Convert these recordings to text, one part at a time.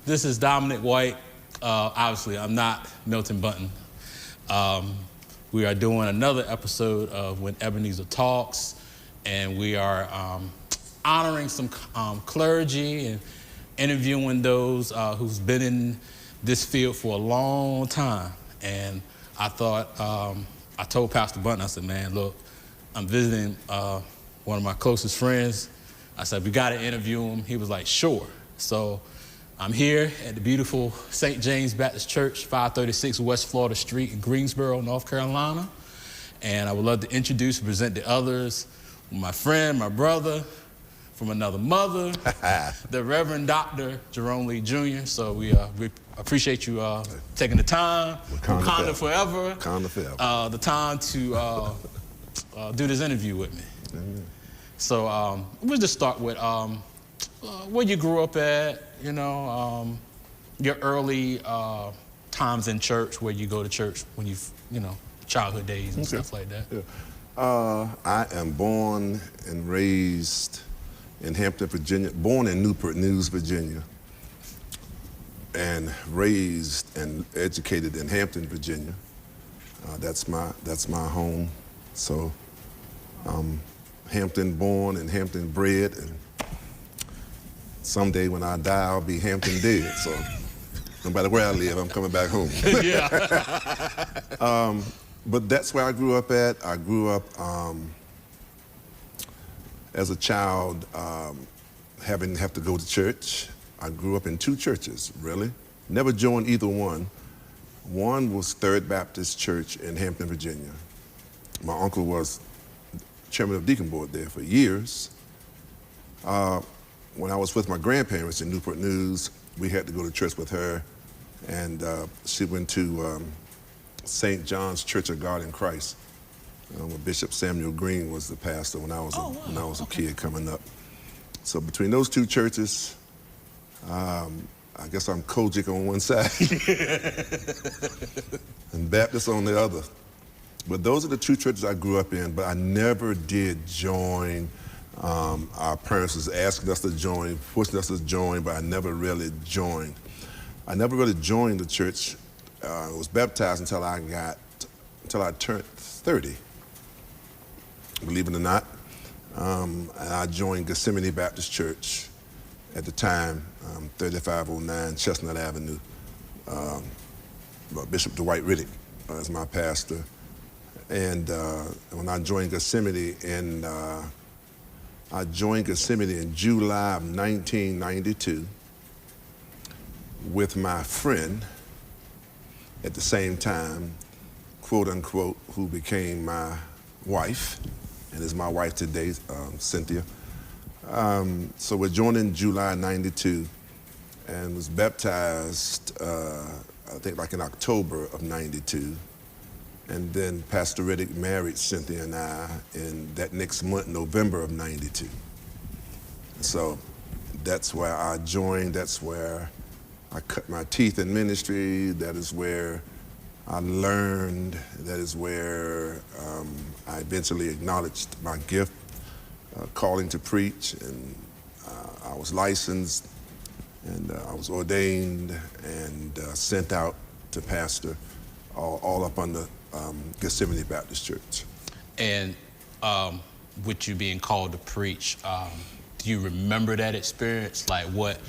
This is Dominick White. Obviously, I'm not Milton Bunton. We are doing another episode of When Ebenezer Talks, and we are honoring some clergy and interviewing those who's been in this field for a long time. And I thought, I told Pastor Bunton, I said, man, look, I'm visiting one of my closest friends. I said, we got to interview him. He was like, sure. So I'm here at the beautiful St. James Baptist Church, 536 West Florida Street in Greensboro, North Carolina. And I would love to introduce and present the others, my friend, my brother, from another mother, the Reverend Dr. Jerome Lee Jr. So we appreciate you taking the time, Wakanda forever, the time to do this interview with me. Mm-hmm. So we'll just start with where you grew up at, you know, your early times in church, where you go to church when you know, childhood days and stuff like that. Yeah. I am born and raised in Hampton, Virginia, born in Newport News, Virginia, and raised and educated in Hampton, Virginia. That's my home. So Hampton born and Hampton bred, and someday when I die, I'll be Hampton dead. So no matter where I live, I'm coming back home. Yeah. But that's where I grew up at. I grew up as a child having to go to church. I grew up in two churches, really. Never joined either one. One was Third Baptist Church in Hampton, Virginia. My uncle was chairman of deacon board there for years. When I was with my grandparents in Newport News, we had to go to church with her, and she went to St. John's Church of God in Christ, where Bishop Samuel Green was the pastor when I was a kid coming up. So between those two churches, I guess I'm Kojic on one side and Baptist on the other. But those are the two churches I grew up in, but I never did join. Our parents was asking us to join, pushing us to join, but I never really joined. I never really joined the church. I was baptized until I turned 30, believe it or not. And I joined Gethsemane Baptist Church at the time, 3509 Chestnut Avenue. Bishop Dwight Riddick is my pastor. And when I joined Gethsemane in July of 1992 with my friend at the same time, quote unquote, who became my wife and is my wife today, Cynthia. So we're joined in July 92 and was baptized, I think like in October of 92. And then Pastor Riddick married Cynthia and I in that next month, November of 92. So that's where I joined, that's where I cut my teeth in ministry, that is where I learned, that is where I eventually acknowledged my gift, calling to preach, and I was licensed, and I was ordained and sent out to pastor, all up under Gethsemane Baptist Church. And with you being called to preach, do you remember that experience? Like, what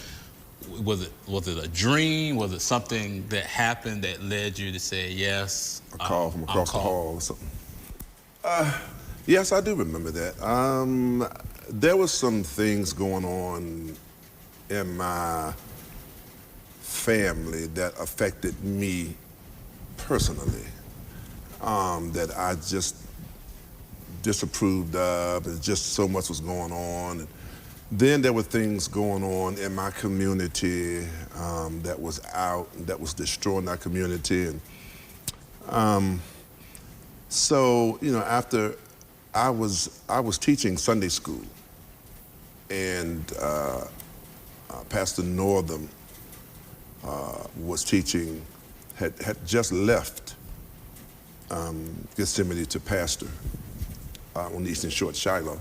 was it a dream? Was it something that happened that led you to say yes? A call from across the hall or something. Yes, I do remember that. There was some things going on in my family that affected me personally, that I just disapproved of, and just so much was going on. And then there were things going on in my community that was that was destroying our community. And so, you know, after I was teaching Sunday school, and Pastor Northam was teaching, had just left Gethsemane to pastor on the Eastern Shore at Shiloh.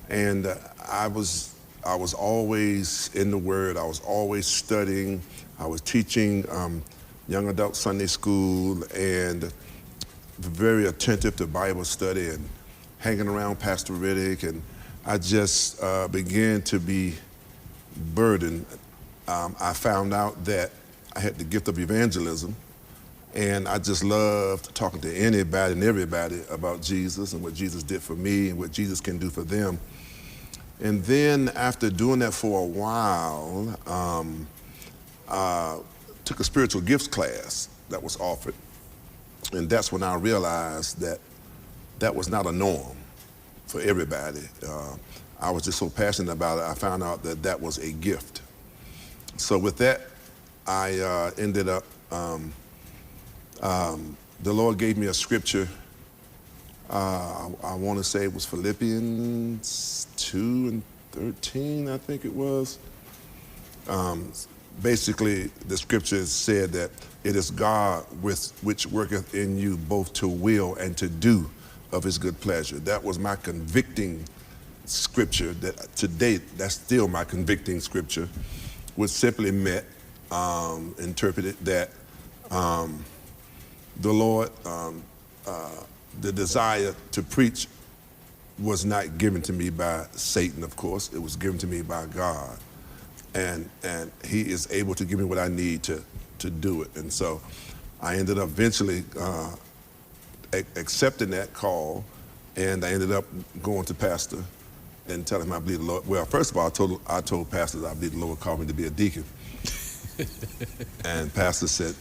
And I was I was always in the Word. I was always studying. I was teaching young adult Sunday school and very attentive to Bible study and hanging around Pastor Riddick. And I just began to be burdened. I found out that I had the gift of evangelism, and I just loved talking to anybody and everybody about Jesus and what Jesus did for me and what Jesus can do for them. And then after doing that for a while, took a spiritual gifts class that was offered. And that's when I realized that that was not a norm for everybody. I was just so passionate about it, I found out that that was a gift. So with that, I ended up, the Lord gave me a scripture. I want to say it was Philippians 2:13, I think it was. Basically, the scripture said that it is God which worketh in you both to will and to do of his good pleasure. That was my convicting scripture. That to date, that's still my convicting scripture, which simply meant, interpreted that the Lord, the desire to preach was not given to me by Satan, of course. It was given to me by God. And he is able to give me what I need to do it. And so I ended up eventually accepting that call, and I ended up going to Pastor and telling him I believe the Lord. Well, first of all, I told Pastor that I believe the Lord called me to be a deacon. And Pastor said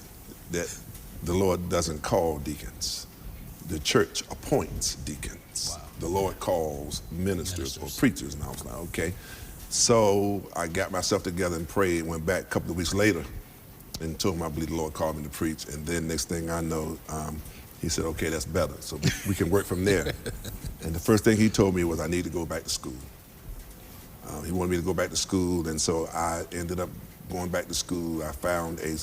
that the Lord doesn't call deacons. The church appoints deacons. Wow. The Lord calls ministers or preachers. And I was like, okay. So I got myself together and prayed, went back a couple of weeks later and told him I believe the Lord called me to preach. And then next thing I know, he said, okay, that's better. So we can work from there. And the first thing he told me was I need to go back to school. He wanted me to go back to school, and so I ended up going back to school. I found a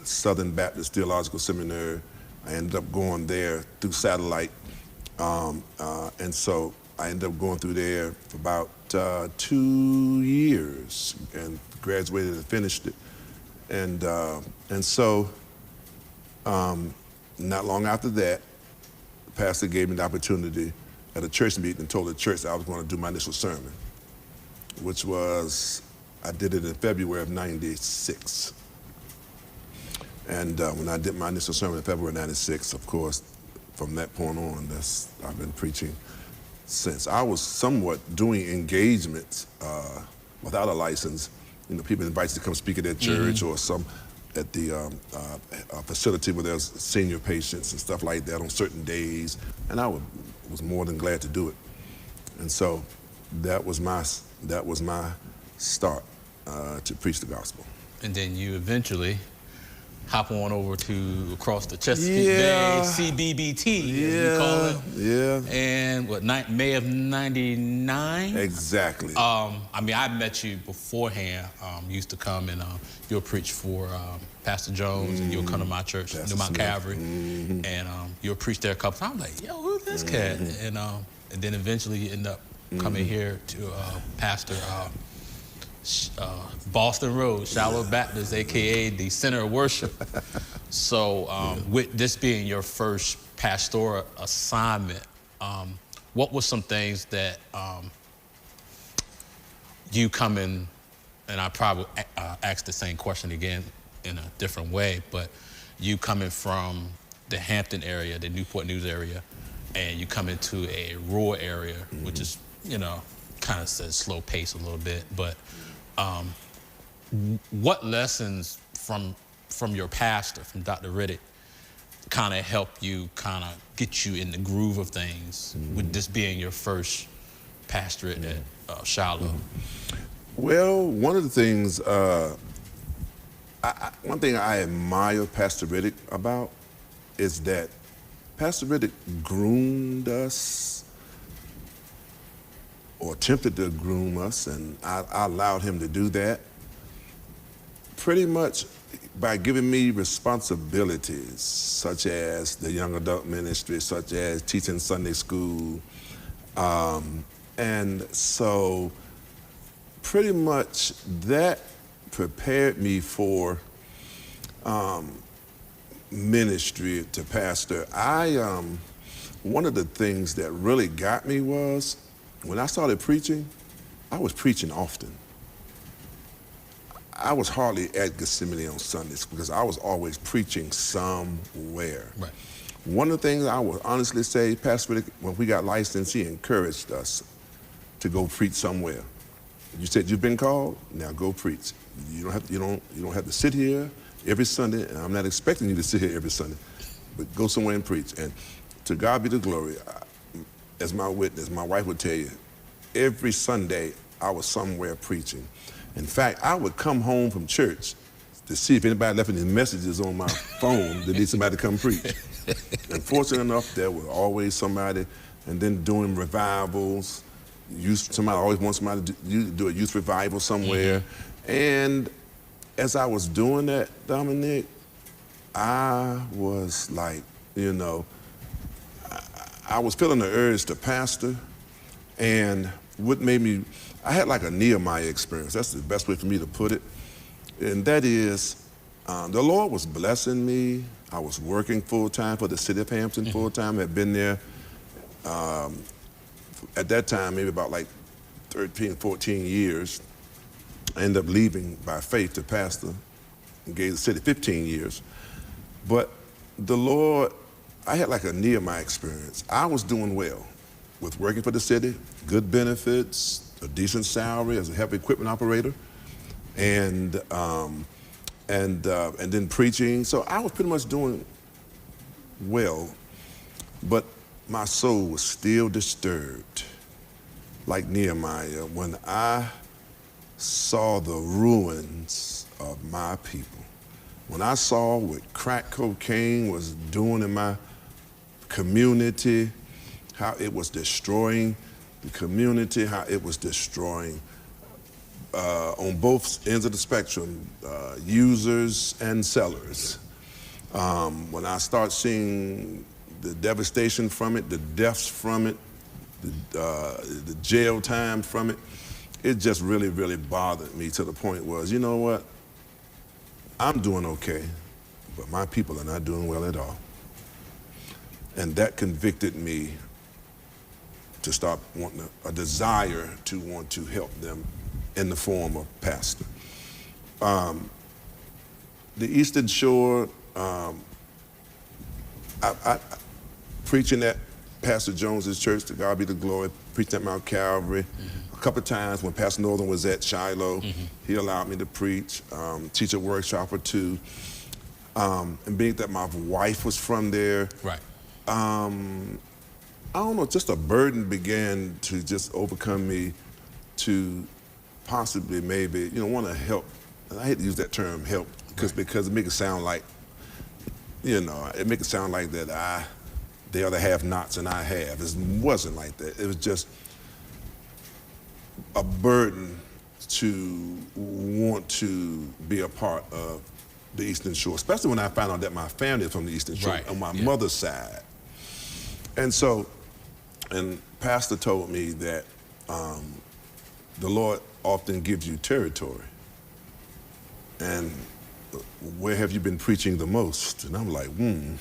Southern Baptist Theological Seminary. I ended up going there through satellite. And so I ended up going through there for about 2 years and graduated and finished it. And so not long after that, the pastor gave me the opportunity at a church meeting and told the church that I was going to do my initial sermon, which was, I did it in February of '96. And when I did my initial sermon in February '96, of course, from that point on, I've been preaching since. I was somewhat doing engagements without a license. You know, people invite you to come speak at their church or some at the facility where there's senior patients and stuff like that on certain days, and I was more than glad to do it. And so that was my start to preach the gospel. And then you eventually hop on over to across the Chesapeake Bay, CBBT, as we call it. Yeah. And what, May of '99? Exactly. I mean, I met you beforehand. You used to come and you'll preach for Pastor Jones, and you'll come to my church, New Mount Calvary, and you'll preach there a couple times. I'm like, yo, who's this cat? And then eventually you end up coming here to Pastor Boston Road, Shiloh Baptist, aka the center of worship. So with this being your first pastoral assignment, what were some things that you come in, and I probably asked the same question again in a different way, but you coming from the Hampton area, the Newport News area, and you come into a rural area, which is, you know, kind of says slow pace a little bit, but what lessons from your pastor, from Dr. Riddick, kind of help you kind of get you in the groove of things with this being your first pastorate at Shiloh? Well, one of the things, one thing I admire Pastor Riddick about is that Pastor Riddick groomed us, or attempted to groom us, and I allowed him to do that, pretty much by giving me responsibilities, such as the young adult ministry, such as teaching Sunday school. And so pretty much that prepared me for ministry to pastor. One of the things that really got me was when I started preaching, I was preaching often. I was hardly at Gethsemane on Sundays because I was always preaching somewhere. Right. One of the things I would honestly say, Pastor Riddick, when we got licensed, he encouraged us to go preach somewhere. You said you've been called, now go preach. You don't have to sit here every Sunday, and I'm not expecting you to sit here every Sunday, but go somewhere and preach. And to God be the glory. As my witness, my wife would tell you, every Sunday I was somewhere preaching. In fact, I would come home from church to see if anybody left any messages on my phone that need somebody to come preach. And fortunate enough, there was always somebody, and then doing revivals. Somebody always wants somebody to do a youth revival somewhere. Mm-hmm. And as I was doing that, Dominick, I was like, I was feeling the urge to pastor, and what made me, I had like a Nehemiah experience. That's the best way for me to put it. And that is, the Lord was blessing me. I was working full-time for the city of Hampton full-time. Had been there at that time, maybe about like 13, 14 years. I ended up leaving by faith to pastor and gave the city 15 years. But the Lord, I had like a Nehemiah experience. I was doing well with working for the city, good benefits, a decent salary as a heavy equipment operator, and then preaching. So I was pretty much doing well, but my soul was still disturbed, like Nehemiah, when I saw the ruins of my people. When I saw what crack cocaine was doing in my community, how it was destroying the community, how it was destroying on both ends of the spectrum, users and sellers. When I start seeing the devastation from it, the deaths from it, the jail time from it, it just really, really bothered me to the point was, you know what? I'm doing okay, but my people are not doing well at all. And that convicted me to start wanting a desire to want to help them in the form of pastor. The Eastern Shore, I preaching at Pastor Jones's church, to God be the glory, preaching at Mount Calvary. A couple of times when Pastor Northern was at Shiloh, he allowed me to preach, teach a workshop or two. And being that my wife was from there, right. I don't know, just a burden began to just overcome me to possibly maybe, want to help. And I hate to use that term, help, because it makes it sound like, it makes it sound like that the other have-nots and I have. It wasn't like that. It was just a burden to want to be a part of the Eastern Shore, especially when I found out that my family is from the Eastern Shore on my mother's side. And so, and Pastor told me that the Lord often gives you territory. And where have you been preaching the most? And I'm like, And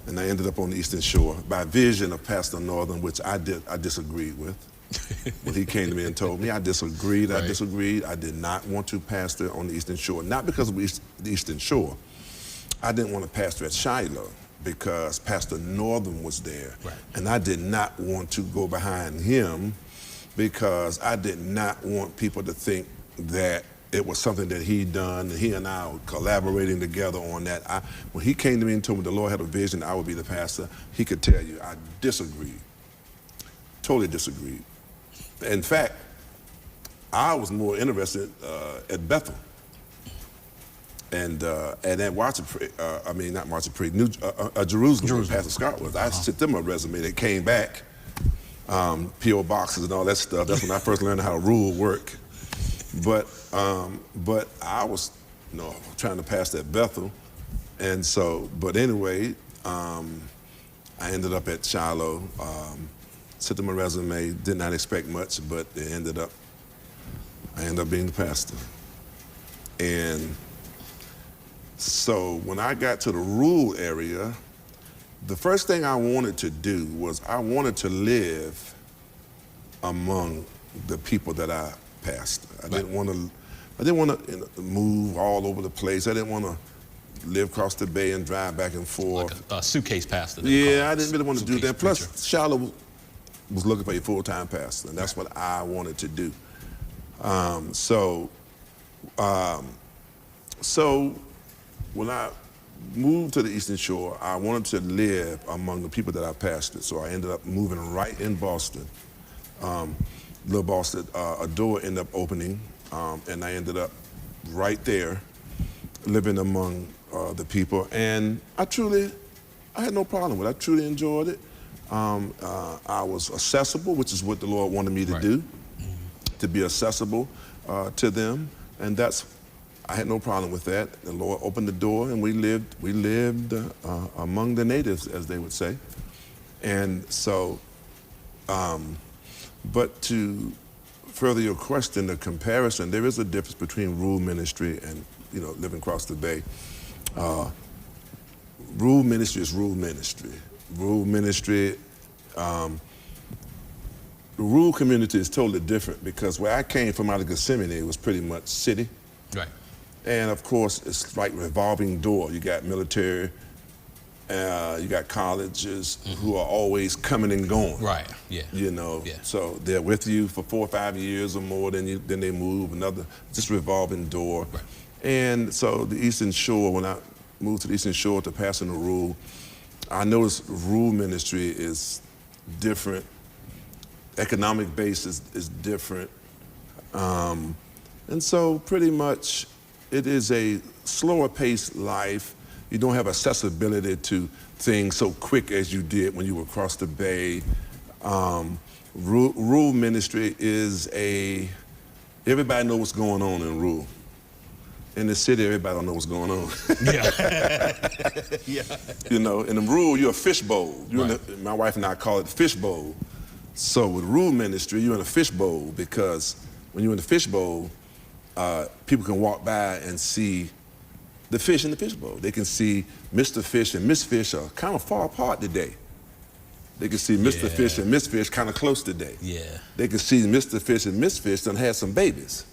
I ended up on the Eastern Shore by vision of Pastor Northern, which I disagreed with. When he came to me and told me, I disagreed. I did not want to pastor on the Eastern Shore. Not because of the Eastern Shore. I didn't want to pastor at Shiloh because Pastor Northern was there. Right. And I did not want to go behind him because I did not want people to think that it was something that he'd done, and he and I were collaborating together on that. When he came to me and told me the Lord had a vision, I would be the pastor, he could tell you I disagreed, totally disagreed. In fact, I was more interested at Bethel and at Jerusalem, where Pastor Scott was. I sent them a resume that came back, P.O. boxes and all that stuff. That's when I first learned how rule work. But I was, trying to pass that Bethel, and so. But anyway, I ended up at Shiloh. Sent them a resume. Did not expect much, but it ended up I ended up being the pastor. And so when I got to the rural area, the first thing I wanted to do was I wanted to live among the people that I pastored. I didn't want to move all over the place. I didn't want to live across the bay and drive back and forth. Like a suitcase pastor. Yeah, I didn't really want to do that. Plus, preacher. Shiloh was looking for a full-time pastor, and that's what I wanted to do. So when I moved to the Eastern Shore, I wanted to live among the people that I pastored. So I ended up moving right in Boston. Little Boston, a door ended up opening, and I ended up right there living among the people. And I had no problem with it. I truly enjoyed it. I was accessible, which is what the Lord wanted me to do, to be accessible to them. And I had no problem with that. The Lord opened the door, and we lived among the natives, as they would say. And so, but to further your question, the comparison, there is a difference between rural ministry and, living across the bay. Rural ministry is rural ministry. Rural ministry, the rural community is totally different, because where I came from out of Gethsemane, it was pretty much city. Right. And of course, it's like revolving door. You got military, you got colleges who are always coming and going. Right, yeah. So they're with you for 4 or 5 years or more, then they move, just revolving door. Right. And so the Eastern Shore, when I moved to the Eastern Shore to pastor in the rural, I noticed rural ministry is different. Economic base is different. And so pretty much it is a slower paced life. You don't have accessibility to things so quick as you did when you were across the bay. Rural ministry is everybody knows what's going on in rural. In the city, everybody don't know what's going on. Yeah. Yeah. In the rural, you're a fishbowl. My wife and I call it fishbowl. So with rural ministry, you're in a fishbowl, because when you're in the fishbowl, people can walk by and see the fish in the fishbowl. They can see Mr. Fish and Miss Fish are kind of far apart today. They can see Mr. Fish and Miss Fish kind of close today. Yeah. They can see Mr. Fish and Miss Fish done had some babies.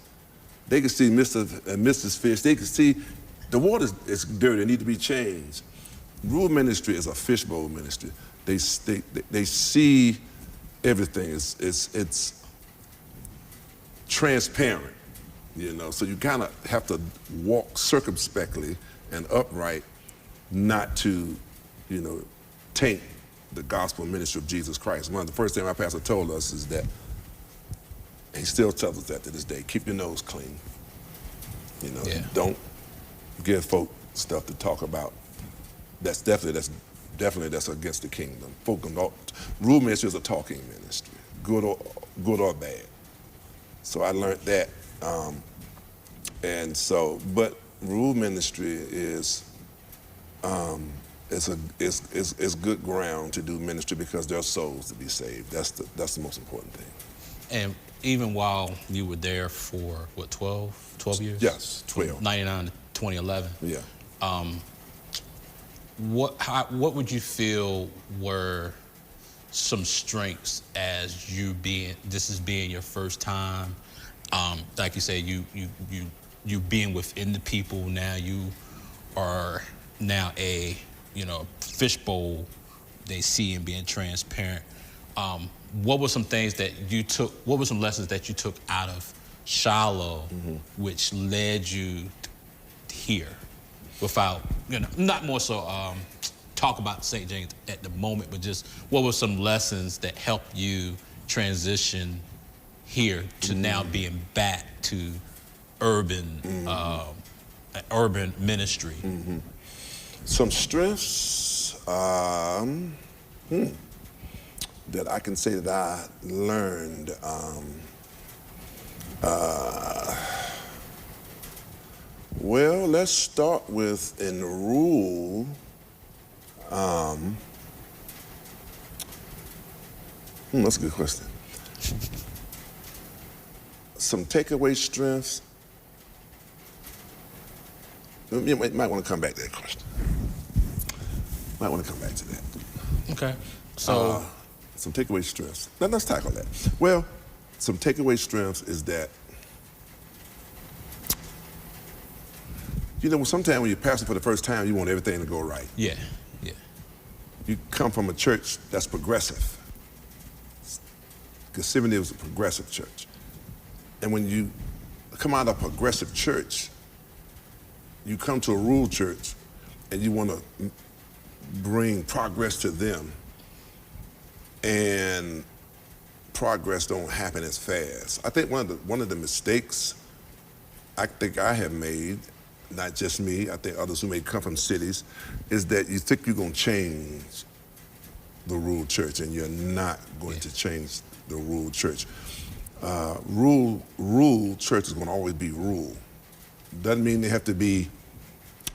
They can see Mr. and Mrs. Fish. They can see the water is dirty, it needs to be changed. Rural ministry is a fishbowl ministry. They see everything. It's transparent. So you kind of have to walk circumspectly and upright, not to, taint the gospel ministry of Jesus Christ. One of the first things my pastor told us is that, he still tells us that to this day, keep your nose clean. Don't give folk stuff to talk about. That's definitely against the kingdom. Rural ministry is a talking ministry, good or bad. So I learned that. But rural ministry is good ground to do ministry, because there are souls to be saved. That's the most important thing. And even while you were there for, 12 years? Yes, 12. From 99 to 2011. Yeah. What would you feel were some strengths as this is being your first time? Like you say, you being within the people now, you are now a fishbowl they see, and being transparent. What were some things that you took? What were some lessons that you took out of Shiloh, which led you here? Without not more so talk about St. James at the moment, but just what were some lessons that helped you transition here to now being back to urban ministry? Some strengths that I can say that I learned. Well, let's start with in the rural. That's a good question. So some takeaway strengths. You might want to come back to that question. Might want to come back to that. Okay. So some takeaway strengths. Now let's tackle that. Well, some takeaway strengths is that, sometimes when you're pastoring for the first time, you want everything to go right. Yeah. You come from a church that's progressive. Divinity was a progressive church. And when you come out of a progressive church, you come to a rural church and you want to bring progress to them. And progress don't happen as fast. I think one of the mistakes I think I have made, not just me, I think others who may come from cities, is that you think you're going to change the rural church, and you're not going to change the rural church. Rural church is going to always be rural. Doesn't mean they have to be.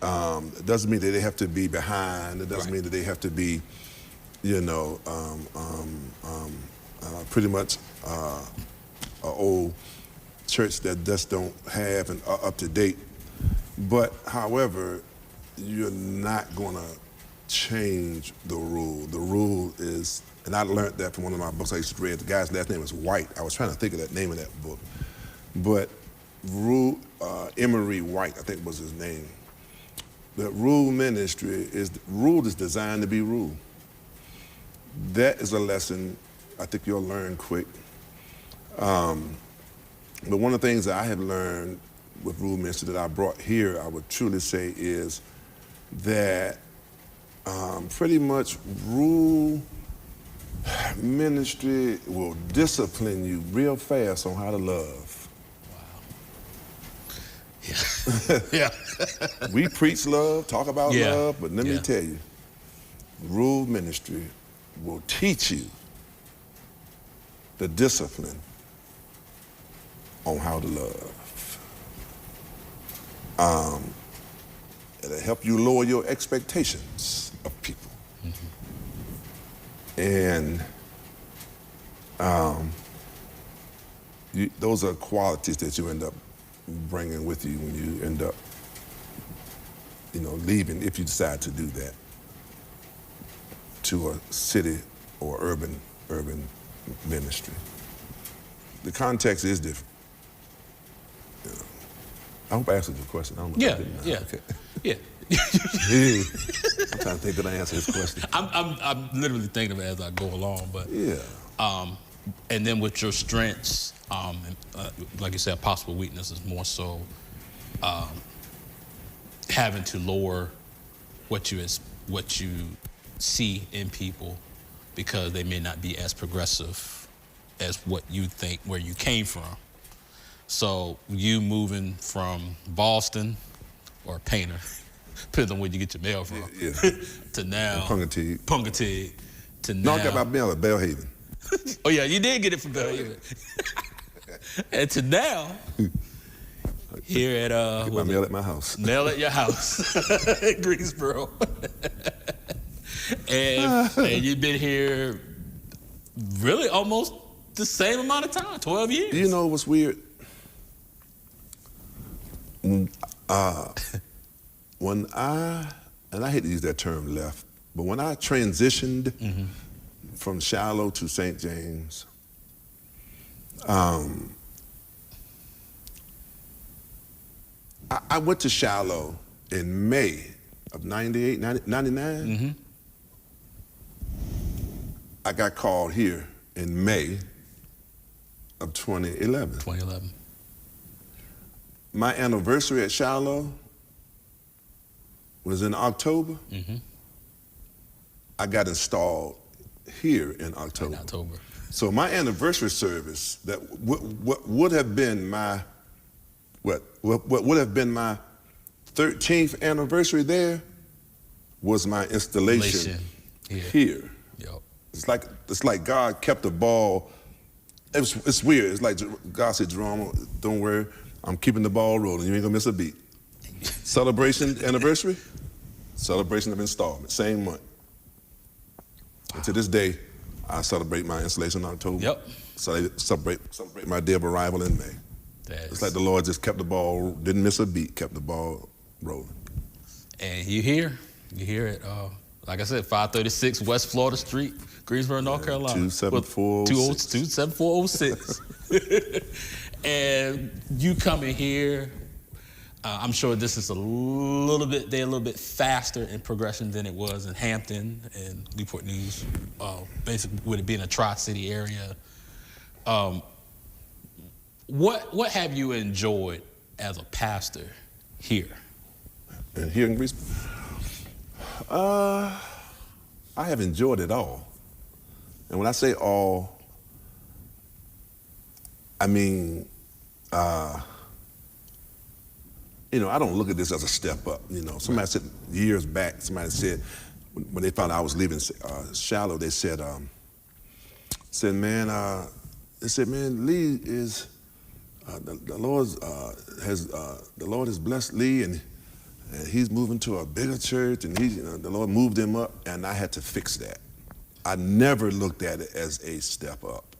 It doesn't mean that they have to be behind. It doesn't mean that they have to be, pretty much an old church that just don't have an up to date. But however, you're not going to change the rule. The rule is, and I learned that from one of my books I used to read. The guy's last name was White. I was trying to think of that name of that book. But Emery White, I think was his name. The rule ministry is designed to be rule. That is a lesson I think you'll learn quick. But one of the things that I have learned with rule ministry that I brought here, I would truly say, is that pretty much rule ministry will discipline you real fast on how to love. Wow. Yeah. We preach love, talk about love, but let me tell you, rule ministry will teach you the discipline on how to love. It'll help you lower your expectations of people. And those are qualities that you end up bringing with you when you end up, leaving, if you decide to do that, to a city or urban ministry. The context is different. I hope I answered your question. I don't know if I didn't. Okay. Yeah. I'm trying to think that I answered his question. I'm literally thinking of it as I go along, but and then with your strengths, like you said, possible weaknesses more so having to lower what you see in people because they may not be as progressive as what you think where you came from. So you moving from Boston or Painter, depends on where you get your mail from, to now Punkatig, to now. No, I got my mail at Bellhaven. Oh yeah, you did get it from Bellhaven. And to now, here at get my mail at my house. Mail at your house in Greensboro. and you've been here really almost the same amount of time, 12 years. You know what's weird? When I hate to use that term left, but when I transitioned from Shiloh to St. James, I went to Shiloh in May of 99. I got called here in May of 2011. My anniversary at Shiloh was in October. I got installed here in October. So my anniversary service, that what would have been my what would have been my 13th anniversary there was my installation here. Yep. It's like God kept the ball. It's weird. It's like God said, Jerome, don't worry, I'm keeping the ball rolling. You ain't gonna miss a beat. Celebration anniversary, celebration of installment, same month. And to this day, I celebrate my installation in October. Yep. Celebrate my day of arrival in May. It's like the Lord just kept the ball, didn't miss a beat, kept the ball rolling. And you hear it. Like I said, 536 West Florida Street, Greensboro, North Carolina. 27406. And you coming here, I'm sure this is they're a little bit faster in progression than it was in Hampton and Newport News, basically with it being a Tri-City area. What have you enjoyed as a pastor here? And here in Greensboro? I have enjoyed it all. And when I say all, I mean, I don't look at this as a step up. Somebody said years back, somebody said, when they found out I was leaving Shiloh, they said, man, Lee is, the Lord has blessed Lee, and he's moving to a bigger church, and the Lord moved him up, and I had to fix that. I never looked at it as a step up.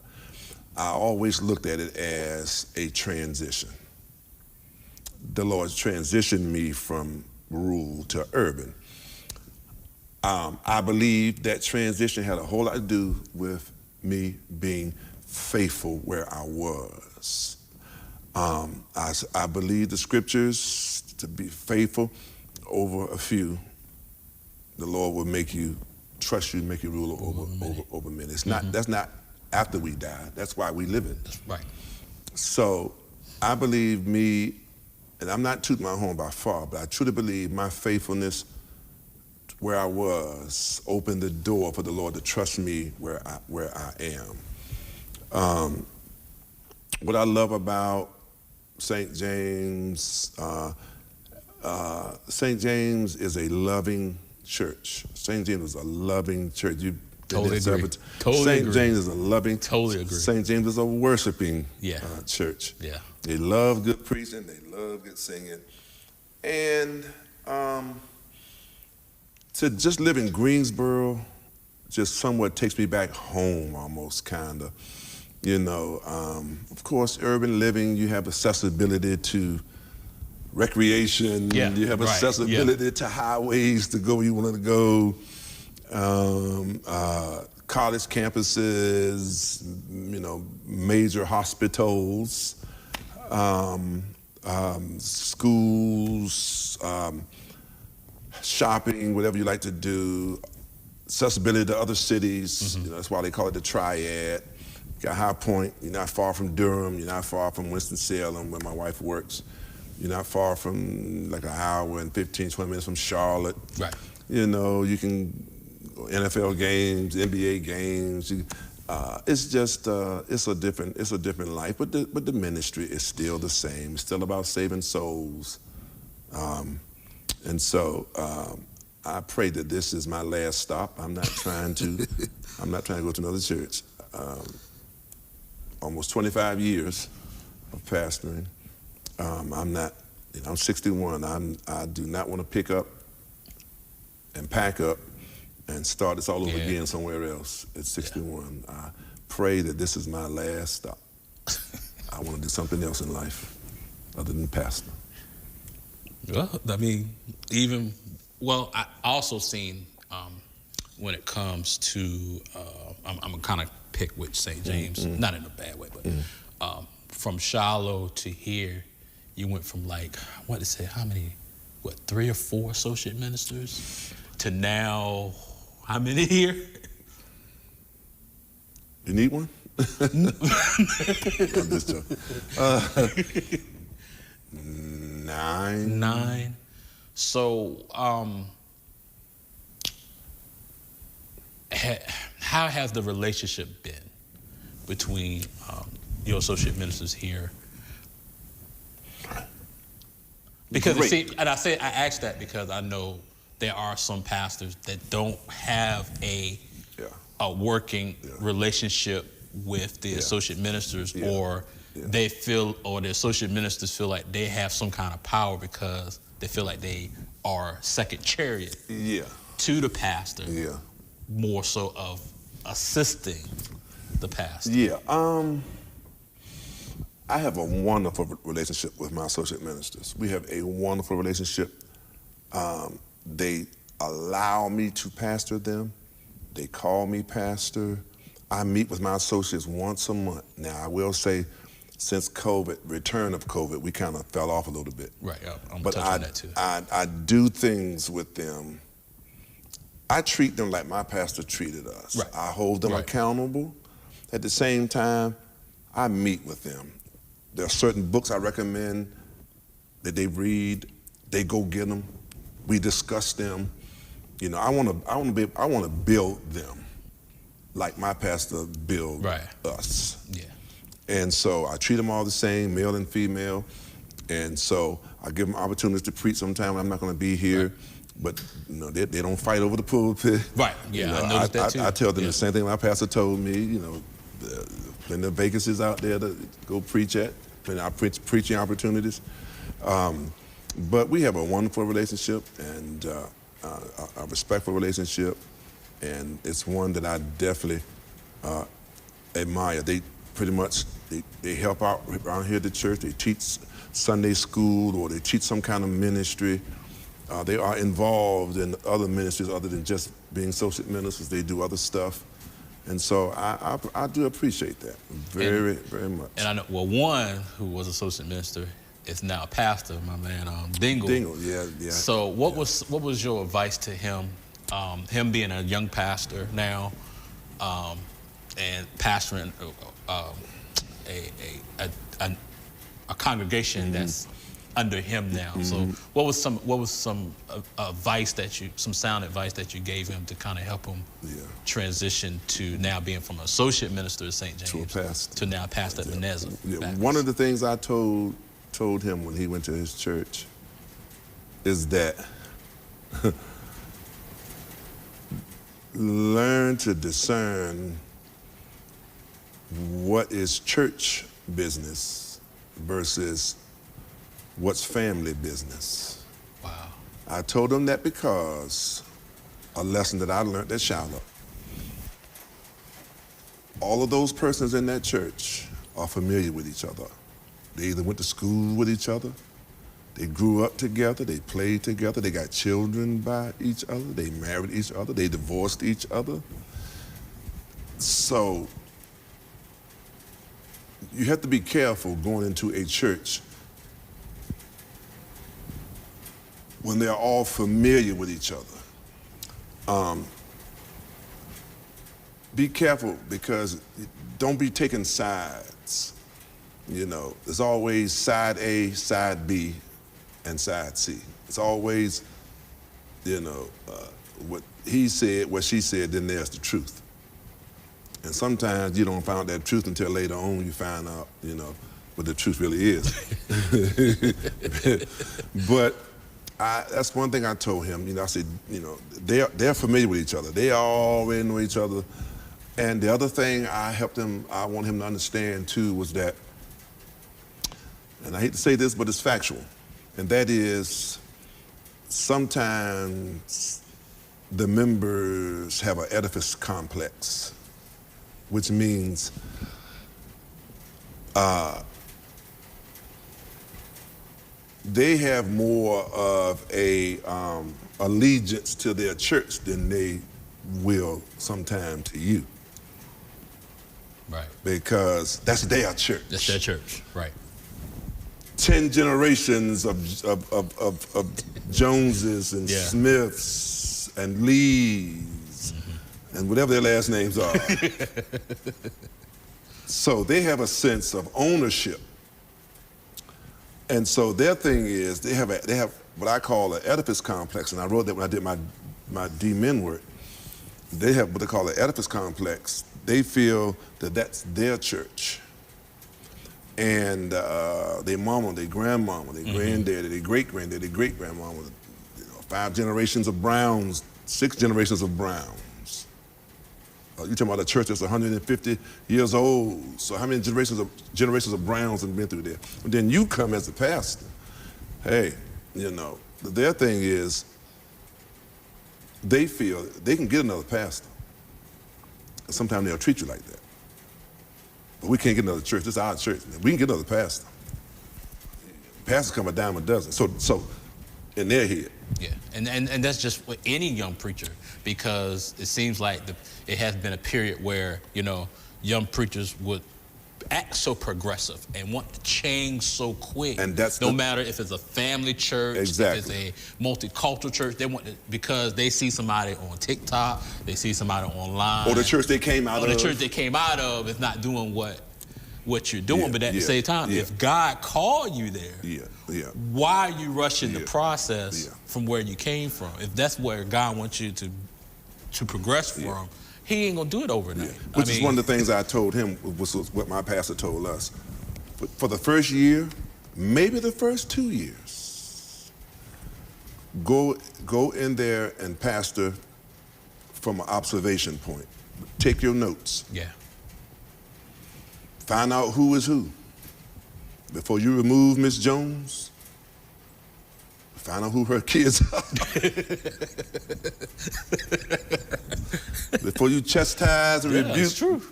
I always looked at it as a transition. The Lord's transitioned me from rural to urban. I believe that transition had a whole lot to do with me being faithful where I was. I believe the scriptures to be faithful over a few. The Lord will make you trust you, make you ruler over many. It's not. That's not after we die. That's why we live it. Right. So I believe me, and I'm not tooting my horn by far, but I truly believe my faithfulness where I was opened the door for the Lord to trust me where I am. What I love about St. James, St. James is a loving church. St. James is a loving church. Totally agree. St. James is a loving. Totally agree. St. James is a worshiping church. Yeah. They love good preaching. They love good singing, and to just live in Greensboro just somewhat takes me back home, almost, kind of. Of course, urban living, you have accessibility to recreation. Yeah, you have accessibility to highways to go where you want to go. College campuses, major hospitals, schools, shopping, whatever you like to do, accessibility to other cities. That's why they call it the Triad. You got High Point. You're not far from Durham. You're not far from Winston-Salem, where my wife works. You're not far from like an hour and 15, 20 minutes from Charlotte. Right. You can go NFL games, NBA games. It's just it's a different life, but the ministry is still the same. It's still about saving souls, and so I pray that this is my last stop. I'm not trying to go to another church. Almost 25 years of pastoring. I'm not. I'm 61. I do not want to pick up and pack up and start this all over again somewhere else at 61. I pray that this is my last stop. I want to do something else in life other than pastor. Well, I mean, I also seen when it comes to, I'm gonna kind of pick with St. James, not in a bad way, but from Shiloh to here, you went from how many, 3 or 4 associate ministers to now, how many here? You need one? I'm just joking. 9. 9. So, how has the relationship been between your associate ministers here? Because I asked that because I know there are some pastors that don't have a working relationship with the associate ministers, or they feel, or the associate ministers feel like they have some kind of power because they feel like they are second chariot to the pastor, more so of assisting the pastor. I have a wonderful relationship with my associate ministers. We have a wonderful relationship. They allow me to pastor them. They call me pastor. I meet with my associates once a month. Now, I will say, since return of COVID, we kind of fell off a little bit. Right, I'm touching on that too. I do things with them. I treat them like my pastor treated us. Right. I hold them accountable. At the same time, I meet with them. There are certain books I recommend that they read. They go get them. We discuss them. You know, I want to build them like my pastor built us. Yeah. And so I treat them all the same, male and female. And so I give them opportunities to preach sometime when I'm not going to be here. But you know, they don't fight over the pulpit. Right. Yeah, you know, I noticed that too. I tell them the same thing my pastor told me. You know, plenty of vacancies out there to go preach at. Plenty of preaching opportunities. But we have a wonderful relationship and a respectful relationship, and it's one that I definitely admire. They pretty much they help out around here at the church. They teach Sunday school or they teach some kind of ministry. They are involved in other ministries other than just being associate ministers. They do other stuff. And so I do appreciate that very much. And I know, well, one who was associate minister is now a pastor, my man, Dingle. Dingle, yeah. So what was your advice to him, him being a young pastor now, and pastoring a congregation that's under him now? So what was some advice some sound advice that you gave him to kind of help him transition to now being from associate minister at St. James to a pastor, to now pastor at Ebenezer? One of the things I told him when he went to his church is that learn to discern what is church business versus what's family business. Wow. I told him that because a lesson that I learned at Shiloh. All of those persons in that church are familiar with each other. They either went to school with each other, they grew up together, they played together, they got children by each other, they married each other, they divorced each other. So you have to be careful going into a church when they're all familiar with each other. Be careful, because don't be taking sides. You know, there's always side A, side B, and side C. It's always, you know, what he said, what she said, then there's the truth. And sometimes you don't find out that truth until later on you find out, you know, what the truth really is. But that's one thing I told him. You know, I said, you know, they're familiar with each other. They already know each other. And the other thing I want him to understand too, was that, and I hate to say this, but it's factual, and that is sometimes the members have an edifice complex, which means they have more of a allegiance to their church than they will sometimes to you. Right. Because that's their church. That's their church, right. 10 generations of Joneses and Smiths and Lees and whatever their last names are. So they have a sense of ownership. And so their thing is they have what I call an edifice complex, and I wrote that when I did my D-Min work. They have what they call an edifice complex. They feel that that's their church. And their mama, their grandmama, their granddaddy, their great-granddaddy, their great-grandmama, you know, 5 generations of Browns, 6 generations of Browns. You're talking about a church that's 150 years old. So how many generations of Browns have been through there? And then you come as a pastor. Hey, you know, their thing is they feel they can get another pastor. Sometimes they'll treat you like that. but we can't get another church. This is our church. We can get another pastor. Pastors come a dime a dozen. So in their head. Yeah, and that's just with any young preacher, because it seems like it has been a period where, you know, young preachers would act so progressive and want to change so quick. And that's no matter if it's a family church, exactly. if it's a multicultural church, they want to, because they see somebody on TikTok, they see somebody online, or the church they came out of. Or the church they came out of is not doing what you're doing. But at the same time, if God called you there, why are you rushing the process from where you came from? If that's where God wants you to progress from, He ain't gonna do it overnight. Which is one of the things I told him, was what my pastor told us. For the first year, maybe the first 2 years, go in there and pastor from an observation point. Take your notes. Yeah. Find out who is who. Before you remove Miss Jones, find out who her kids are. Before you chastise and rebuke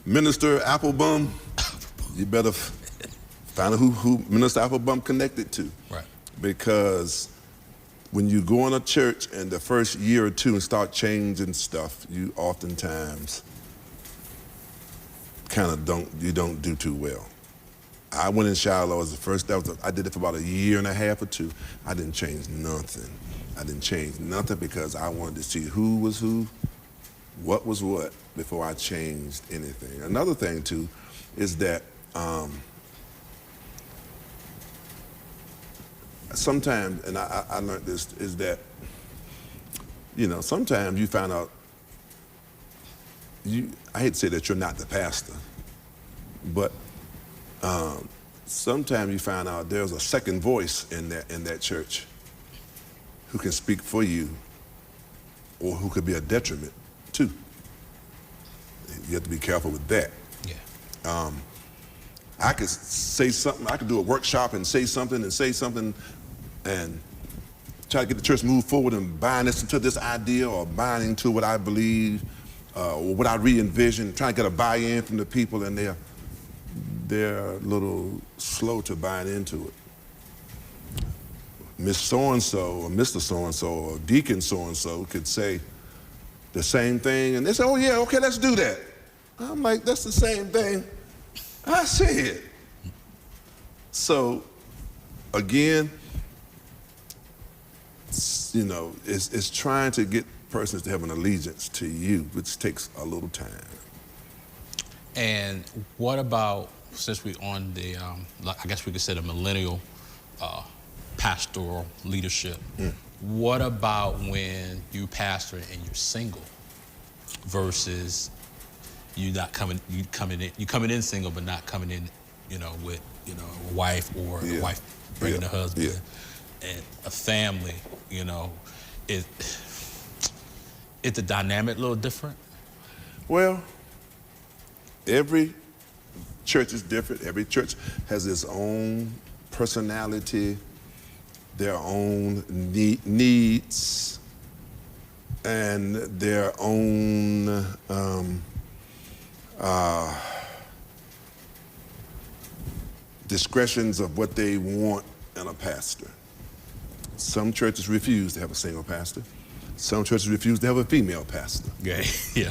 Minister Applebum, you better find out who Minister Applebum connected to. Right. Because when you go in a church and the first year or two and start changing stuff, you oftentimes don't do too well. I went in Shiloh as the first, I did it for about a year and a half or two. I didn't change nothing. I didn't change nothing because I wanted to see who was who, what was what, before I changed anything. Another thing too is that sometimes, and I learned this, is that, you know, sometimes you find out, I hate to say that you're not the pastor, but sometimes you find out there's a second voice in that church who can speak for you or who could be a detriment too. You have to be careful with that. Yeah. I could say something, I could do a workshop and say something and try to get the church to move forward and buying into this idea or buying into what I believe or what I re-envision, trying to get a buy-in from the people, and they're a little slow to buying into it. Miss So-and-so or Mr. So-and-so or Deacon So-and-so could say the same thing, and they say, oh yeah, okay, let's do that. I'm like, that's the same thing I said. So, again, you know, it's trying to get persons to have an allegiance to you, which takes a little time. And what about, since we're on the, I guess we could say the millennial pastoral leadership, what about when you pastor and you're single versus you coming in single but not coming in, you know, with, you know, a wife or a wife bringing a husband and a family, you know, is the dynamic a little different? Well, every church is different. Every church has its own personality, their own needs, and their own discretions of what they want in a pastor. Some churches refuse to have a single pastor. Some churches refuse to have a female pastor. Okay. Yeah.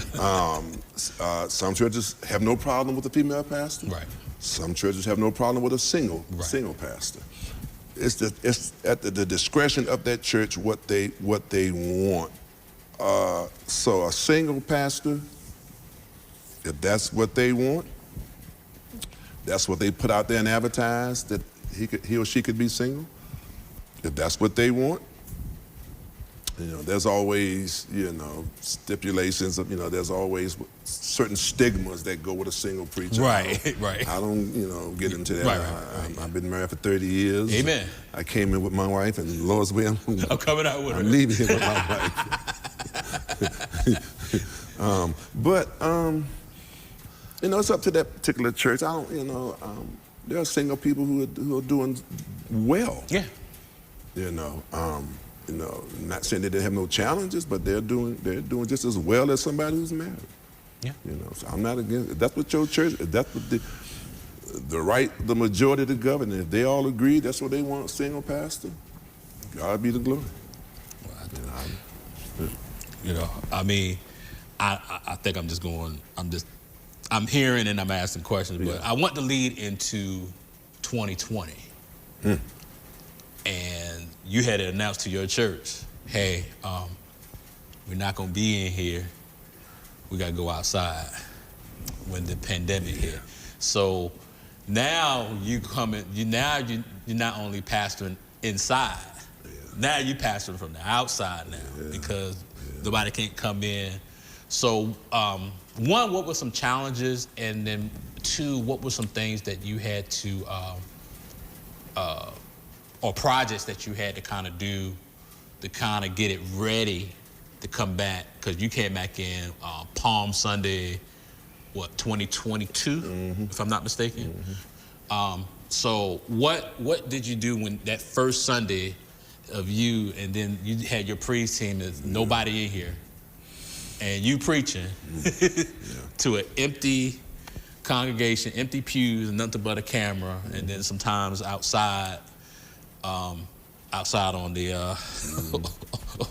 Some churches have no problem with a female pastor. Right. Some churches have no problem with a single pastor. It's at the discretion of that church what they want. So a single pastor, if that's what they want, that's what they put out there and advertise, that he or she could be single. If that's what they want, you know, there's always, you know, stipulations of, you know, there's always certain stigmas that go with a single preacher. Right. I don't, you know, get into that. Right. I've been married for 30 years. Amen. I came in with my wife, and Lord's will, I'm coming out with her. I'm leaving here with my wife. You know, it's up to that particular church. I don't, you know, there are single people who are doing well. Yeah. You know, not saying that they have no challenges, but they're doing just as well as somebody who's married. Yeah. You know, so I'm not against. If that's what your church. If that's what the majority of the government. If they all agree, that's what they want. Single pastor. God be the glory. You know, I mean, I think I'm hearing and I'm asking questions, but I want to lead into 2020. And you had it announced to your church, hey, we're not going to be in here. We got to go outside when the pandemic hit. So now you're not only pastoring inside, now you're pastoring from the outside now because nobody can't come in. So one, what were some challenges? And then two, what were some things that you had to, or projects that you had to kind of do to kind of get it ready to come back? Because you came back in Palm Sunday, 2022, if I'm not mistaken. So what did you do when that first Sunday of you, and then you had your praise team, there's nobody in here, and you preaching to an empty congregation, empty pews, and nothing but a camera, and then sometimes outside on the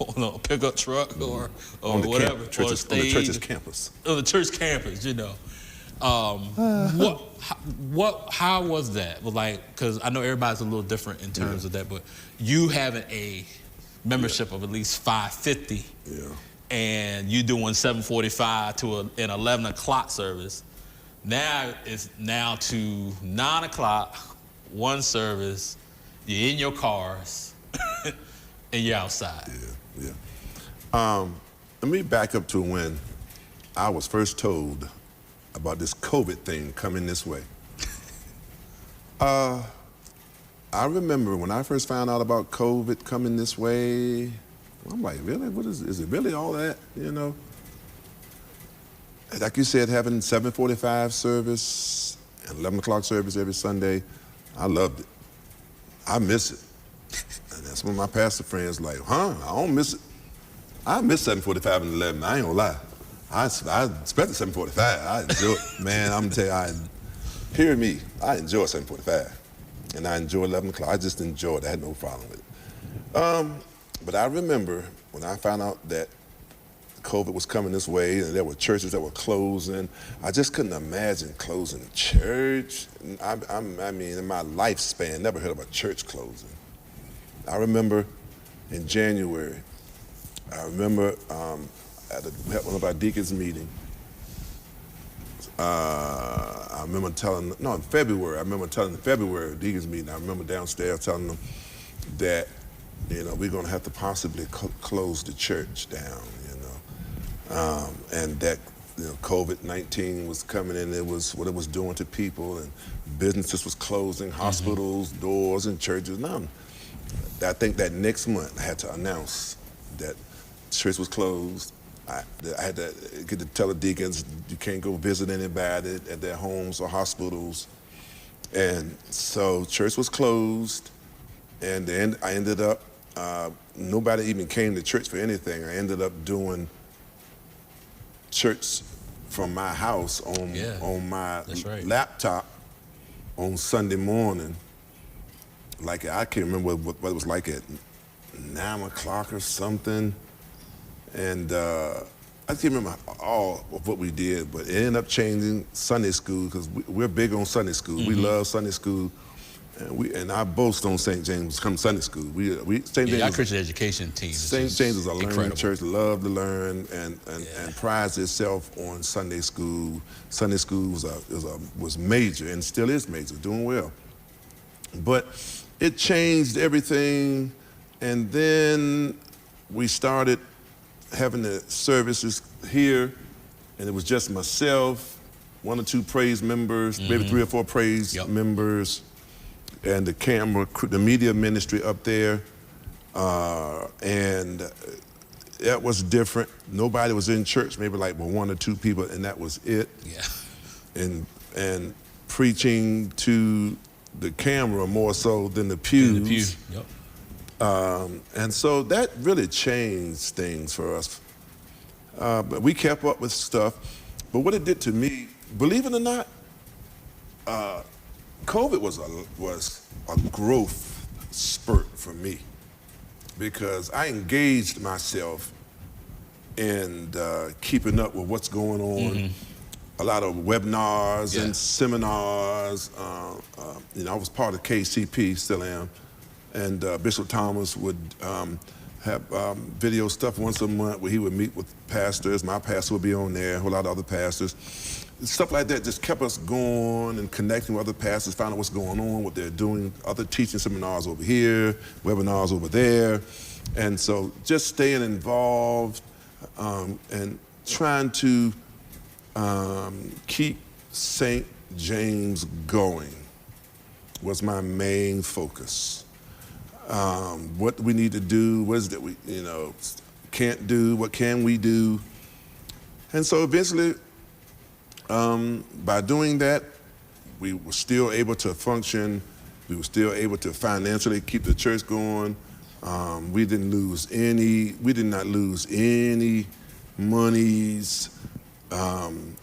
on a pickup truck or whatever, on the church's campus. On the church campus, you know. How was that? Like, because I know everybody's a little different in terms of that, but you having a membership of at least 550, and you doing 7:45 to an 11 o'clock service. Now it's to 9 o'clock, one service. You're in your cars, and you're outside. Let me back up to when I was first told about this COVID thing coming this way. I remember when I first found out about COVID coming this way, I'm like, really? What is it really all that, you know? Like you said, having 7:45 service and 11 o'clock service every Sunday, I loved it. I miss it. And that's when my pastor friends like, I don't miss it. I miss 7:45 and 11, I ain't gonna lie. I expected 7:45, I enjoy it. Man, I'm gonna tell you, hear me, I enjoy 7:45. And I enjoy 11 o'clock, I just enjoyed it, I had no problem with it. But I remember when I found out that COVID was coming this way and there were churches that were closing, I just couldn't imagine closing a church. I mean, in my lifespan, never heard of a church closing. I remember in January, at one of our deacons' meeting, in February, the February deacons meeting, I remember downstairs telling them that, you know, we're gonna have to possibly close the church down, you know. And that, you know, COVID-19 was coming in, it was what it was doing to people, and businesses was closing, hospitals, doors, and churches. Now, I think that next month I had to announce that church was closed. I had to get to tell the deacons you can't go visit anybody at their homes or hospitals. And so church was closed, and then I ended up, nobody even came to church for anything. I ended up doing church from my house on my laptop on Sunday morning. Like, I can't remember what it was like at 9 o'clock or something. And I can't remember all of what we did, but it ended up changing Sunday school, because we're big on Sunday school. We love Sunday school. And I boast on St. James come Sunday school. St. James, our Christian education team. St. James is a learning church, love to learn, and prides itself on Sunday school. Sunday school was major and still is major, doing well. But it changed everything, and then we started having the services here, and it was just myself, 1 or 2 praise members, maybe 3 or 4 praise members, and the media ministry up there, and that was different. Nobody was in church, maybe like 1 or 2 people, and that was it. And preaching to the camera more so than the pews. And so that really changed things for us. But we kept up with stuff. But what it did to me, believe it or not, COVID was a growth spurt for me, because I engaged myself in keeping up with what's going on. A lot of webinars and seminars. I was part of KCP, still am, and Bishop Thomas would have video stuff once a month where he would meet with pastors. My pastor would be on there, a whole lot of other pastors. Stuff like that just kept us going and connecting with other pastors, finding out what's going on, what they're doing, other teaching seminars over here, webinars over there. And so just staying involved and trying to keep St. James going was my main focus. What we need to do, what is it that we can't do, what can we do? And so eventually, by doing that, we were still able to function. We were still able to financially keep the church going. We did not lose any monies. Then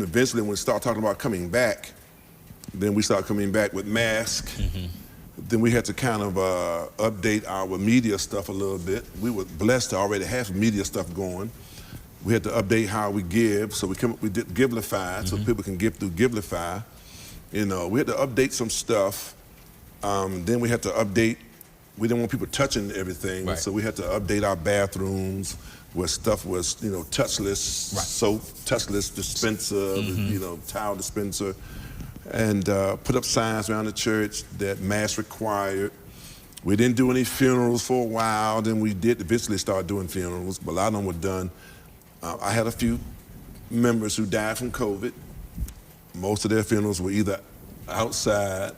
eventually when we start talking about coming back, then we start coming back with masks. Then we had to kind of update our media stuff a little bit. We were blessed to already have some media stuff going. We had to update how we give, so we did Givelify, so people can give through Givelify. We had to update some stuff. Then we had to update, we didn't want people touching everything, so we had to update our bathrooms where stuff was, touchless, soap, touchless dispenser, towel dispenser, and put up signs around the church that mask required. We didn't do any funerals for a while, then we did eventually start doing funerals, but a lot of them were done. I had a few members who died from COVID. Most of their funerals were either outside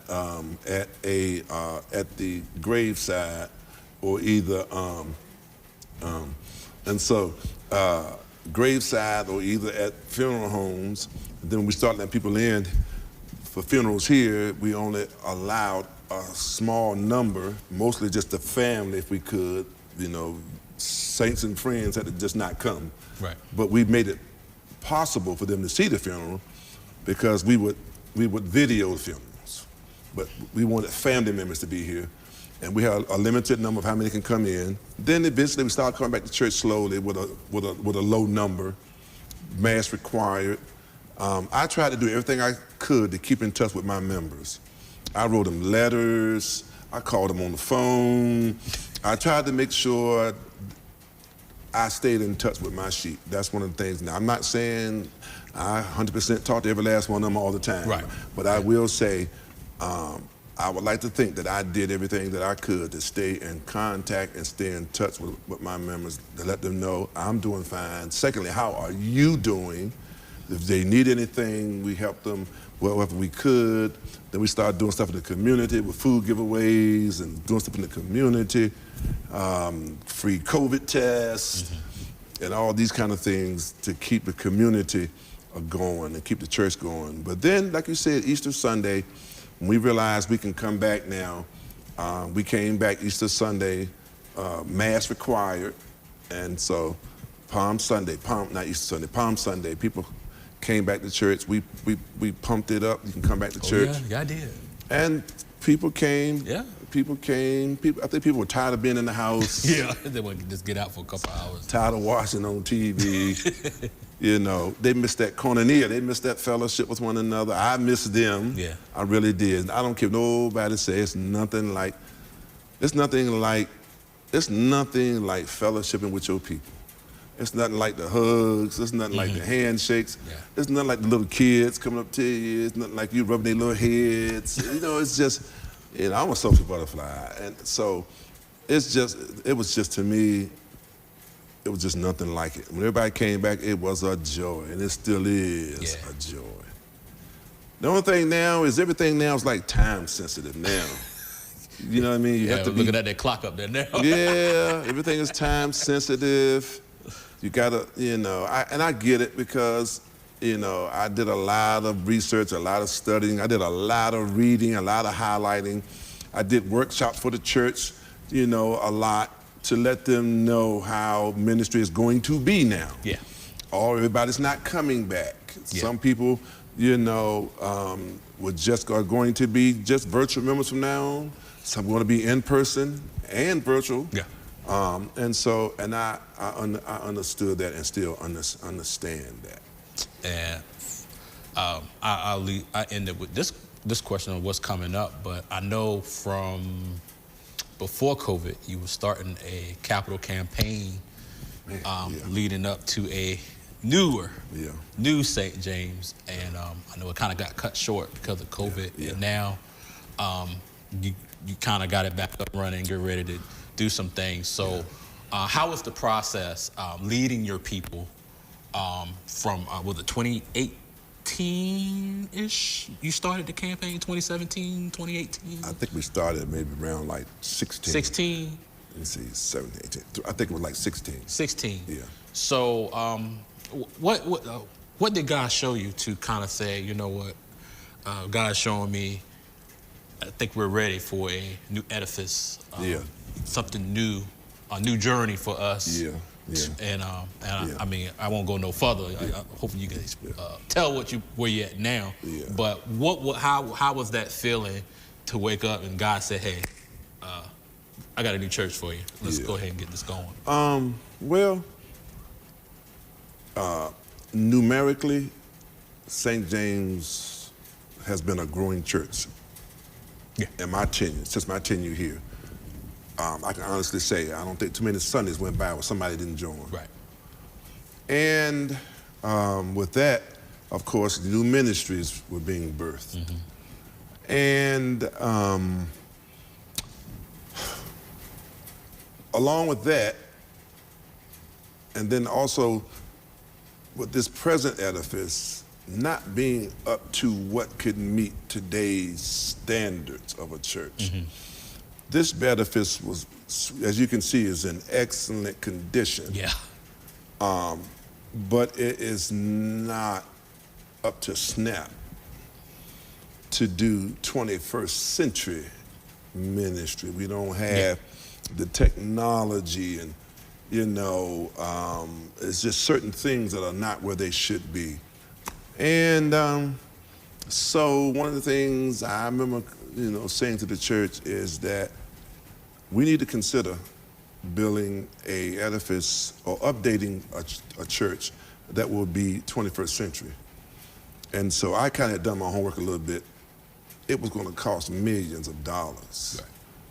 at the graveside, or either graveside or either at funeral homes. And then we started letting people in for funerals here. We only allowed a small number, mostly just the family if we could. Saints and friends had to just not come. But we made it possible for them to see the funeral, because we would video the funerals, but we wanted family members to be here, and we had a limited number of how many can come in. Then eventually we started coming back to church slowly with a low number, mask required. I tried to do everything I could to keep in touch with my members. I wrote them letters. I called them on the phone. I tried to make sure I stayed in touch with my sheep. That's one of the things. Now, I'm not saying I 100% talk to every last one of them all the time. But I will say, I would like to think that I did everything that I could to stay in contact and stay in touch with my members, to let them know I'm doing fine. Secondly, how are you doing? If they need anything, we help them wherever we could. Then we started doing stuff in the community with food giveaways and doing stuff in the community, free COVID tests, and all these kind of things to keep the community going and keep the church going. But then, like you said, Easter Sunday, when we realized we can come back now, we came back Easter Sunday, mask required, and so Palm Sunday, Palm Sunday, people came back to church. We pumped it up. You can come back to church. Yeah, I did. And people came. Yeah. People came. I think people were tired of being in the house. They wanted to just get out for a couple hours. Tired of watching on TV. They missed that koinonia. They missed that fellowship with one another. I missed them. Yeah. I really did. I don't care what nobody says. It's nothing like fellowshipping with your people. It's nothing like the hugs. It's nothing like the handshakes. Yeah. It's nothing like the little kids coming up to you. It's nothing like you rubbing their little heads. It's just, I'm a social butterfly. And so it was just, to me, it was just nothing like it. When everybody came back, it was a joy, and it still is a joy. The only thing now is everything now is like time sensitive now. You know what I mean? You have to looking at that clock up there now. Yeah, everything is time sensitive. You gotta, and I get it, because, I did a lot of research, a lot of studying. I did a lot of reading, a lot of highlighting. I did workshops for the church, a lot, to let them know how ministry is going to be now. Yeah. or everybody's not coming back. Yeah. Some people, you know, are going to be just virtual members from now on. Some going to be in person and virtual. Yeah. And I understood that and still understand that. And I ended with this question of what's coming up, but I know from before COVID, you were starting a capital campaign leading up to a new St. James, and I know it kind of got cut short because of COVID, and now you kind of got it back up running, get ready to do some things. So how was the process leading your people from, was it 2018-ish? You started the campaign, 2017, 2018? I think we started maybe around like 16. 16? Let's see, 17, 18. I think it was like 16. 16. Yeah. So what did God show you to kind of say, you know what, God's showing me, I think we're ready for a new edifice, something new, a new journey for us. Yeah. And I mean, I won't go no further. Hopefully you guys tell where you're at now. Yeah. But how was that feeling to wake up and God said, hey, I got a new church for you. Let's go ahead and get this going. Numerically, St. James has been a growing church. Yeah. In my tenure, since my tenure here, I can honestly say I don't think too many Sundays went by where somebody didn't join. Right. And with that, of course, new ministries were being birthed. Mm-hmm. And along with that, and then also with this present edifice not being up to what could meet today's standards of a church. Mm-hmm. This edifice was, as you can see, is in excellent condition. Yeah. But it is not up to snap to do 21st century ministry. We don't have the technology, and it's just certain things that are not where they should be. And so one of the things I remember, saying to the church is that we need to consider building a edifice or updating a church that will be 21st century. And so I kind of had done my homework a little bit. It was going to cost millions of dollars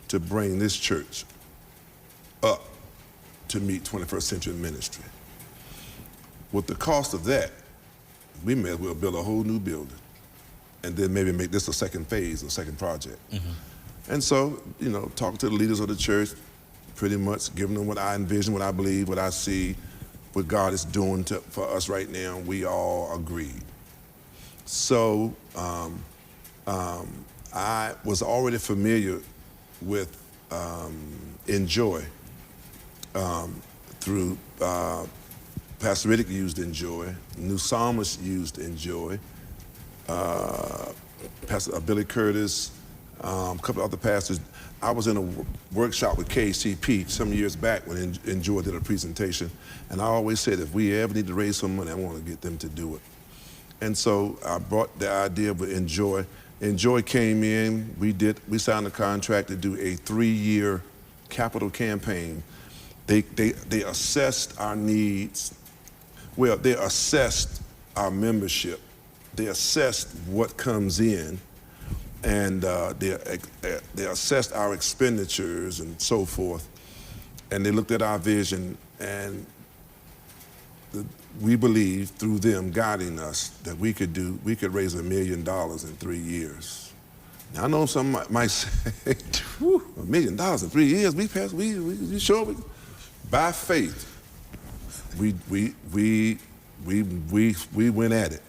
to bring this church up to meet 21st century ministry. With the cost of that, we may as well build a whole new building and then maybe make this a second phase or second project. Mm-hmm. And so, talking to the leaders of the church, pretty much giving them what I envision, what I believe, what I see, what God is doing for us right now, we all agreed. So I was already familiar with Enjoy through Pastor Riddick used Enjoy, New Psalmist used Enjoy, Pastor Billy Curtis, a couple other pastors. I was in a workshop with KCP some years back when Enjoy did a presentation, and I always said if we ever need to raise some money, I want to get them to do it. And so I brought the idea with Enjoy. Enjoy came in, we signed a contract to do a 3-year capital campaign. They assessed our needs. Well, they assessed our membership. They assessed what comes in, and they assessed our expenditures and so forth. And they looked at our vision, and we believed through them guiding us that we could raise $1 million in 3 years. Now I know some might say, $1 million in 3 years? You sure? By faith, we went at it,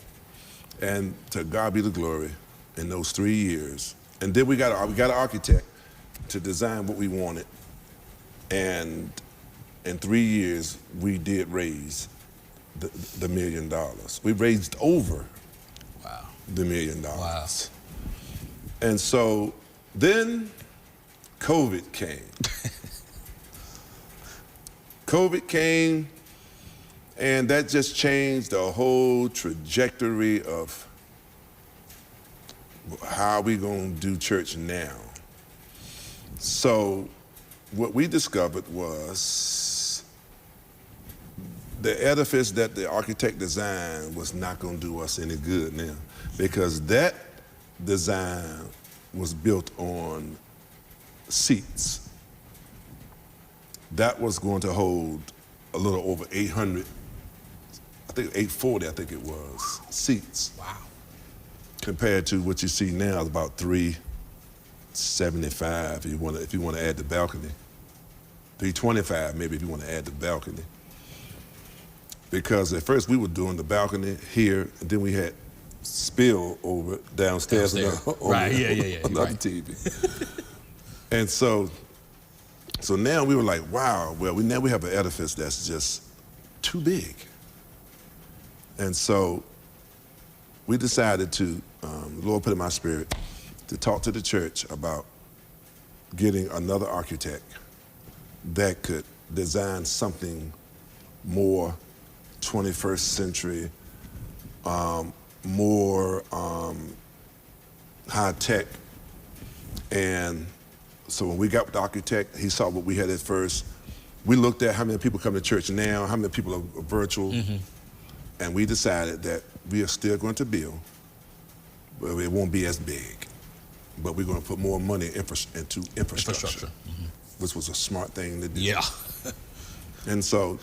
and to God be the glory in those 3 years. And then we got an architect to design what we wanted, and in 3 years we did raise the $1 million. We raised over the $1 million. Wow. And so then COVID came. COVID came, And that just changed the whole trajectory of how we gonna do church now. So what we discovered was the edifice that the architect designed was not gonna do us any good now, because that design was built on seats. That was going to hold a little over 800, I think 840, I think it was, seats. Wow. Compared to what you see now is about 375 if you want to add the balcony. 325 maybe if you want to add the balcony. Because at first we were doing the balcony here, and then we had spill over downstairs. Right, yeah. Another right. TV. And so now we were like, wow, well, now we have an edifice that's just too big. And so we decided to, the Lord put in my spirit, to talk to the church about getting another architect that could design something more 21st century, more high tech. And so when we got with the architect, he saw what we had at first. We looked at how many people come to church now, how many people are virtual, and we decided that we are still going to build, but it won't be as big. But we're going to put more money into infrastructure. Which was a smart thing to do. Yeah. And so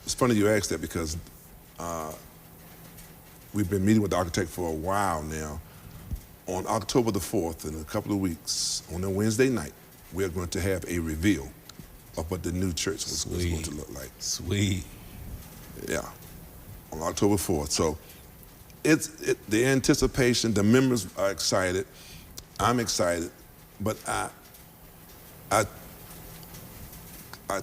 it's funny you asked that, because we've been meeting with the architect for a while now. On October the 4th, in a couple of weeks, on a Wednesday night, we're going to have a reveal of what the new church was going to look like. Sweet. Yeah, on October 4th. So the anticipation, the members are excited, I'm excited, but I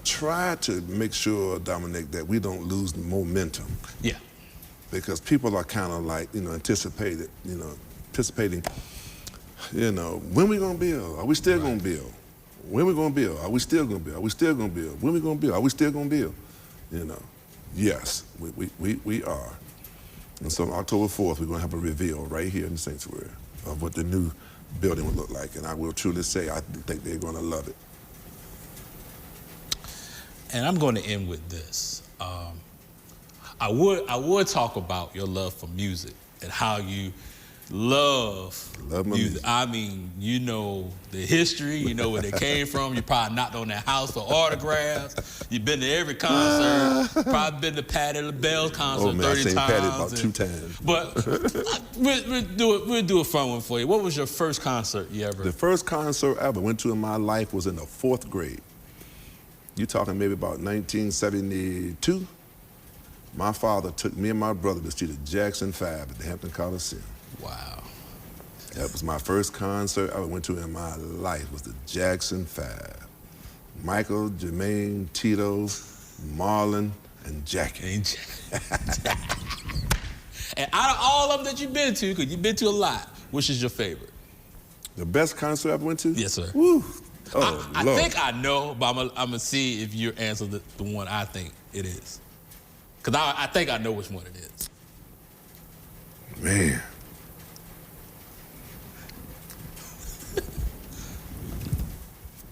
try to make sure, Dominick, that we don't lose momentum. Yeah. Because people are kind of like, anticipating, when we gonna build? Are we still gonna build? When we gonna build? Are we still gonna build? Are we still gonna build? When we gonna build? Are we still gonna build? Yes, we are. And so on October 4th, we're gonna have a reveal right here in the sanctuary of what the new building will look like. And I will truly say, I think they're gonna love it. And I'm going to end with this. I would talk about your love for music and how you love my music. I mean, you know the history, you know where they came from. You probably knocked on that house for autographs. You've been to every concert. Probably been to Patti LaBelle's concert 30 I seen times. Patti about 2 times. But we'll do a fun one for you. What was your first concert you ever? The first concert I ever went to in my life was in the 4th grade. You're talking maybe about 1972. My father took me and my brother to see the Jackson 5 at the Hampton Coliseum. Wow. That was my first concert I ever went to in my life, was the Jackson 5. Michael, Jermaine, Tito, Marlon, and Jackie. And out of all of them that you've been to, because you've been to a lot, which is your favorite? The best concert I ever went to? Yes, sir. Woo. Oh, I Lord. think I know, but I'm going to see if you answer the one I think it is. Because I think I know which one it is. Man.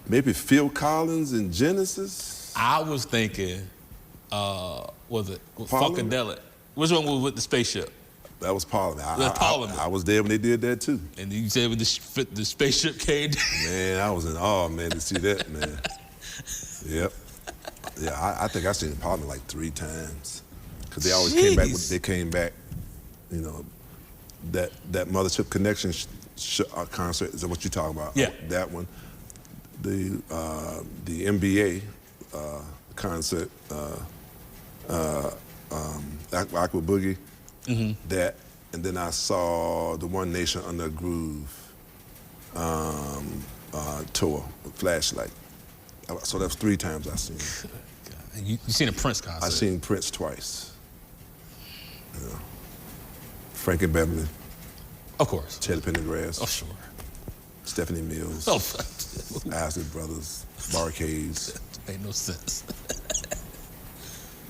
Maybe Phil Collins in Genesis? I was thinking, was it Parliament? Funkadelic? Which one was with the spaceship? That was Parliament. Parliament. I was there when they did that too. And you said when the spaceship came down. Man, I was in awe, man, to see that, man. Yep. Yeah, I think I seen Parliament like 3 times. Because they always came back, that Mothership Connection concert, is that what you're talking about? Yeah. That one. The NBA concert, Aqua Boogie, that, and then I saw the One Nation Under a Groove tour with Flashlight. So that's 3 times I've seen it. And you seen a Prince concert? I've seen Prince twice. Frankie Beverly. Of course. Teddy Pendergrass. Oh, sure. Stephanie Mills. Oh, Isley Brothers. Barcades. made no sense.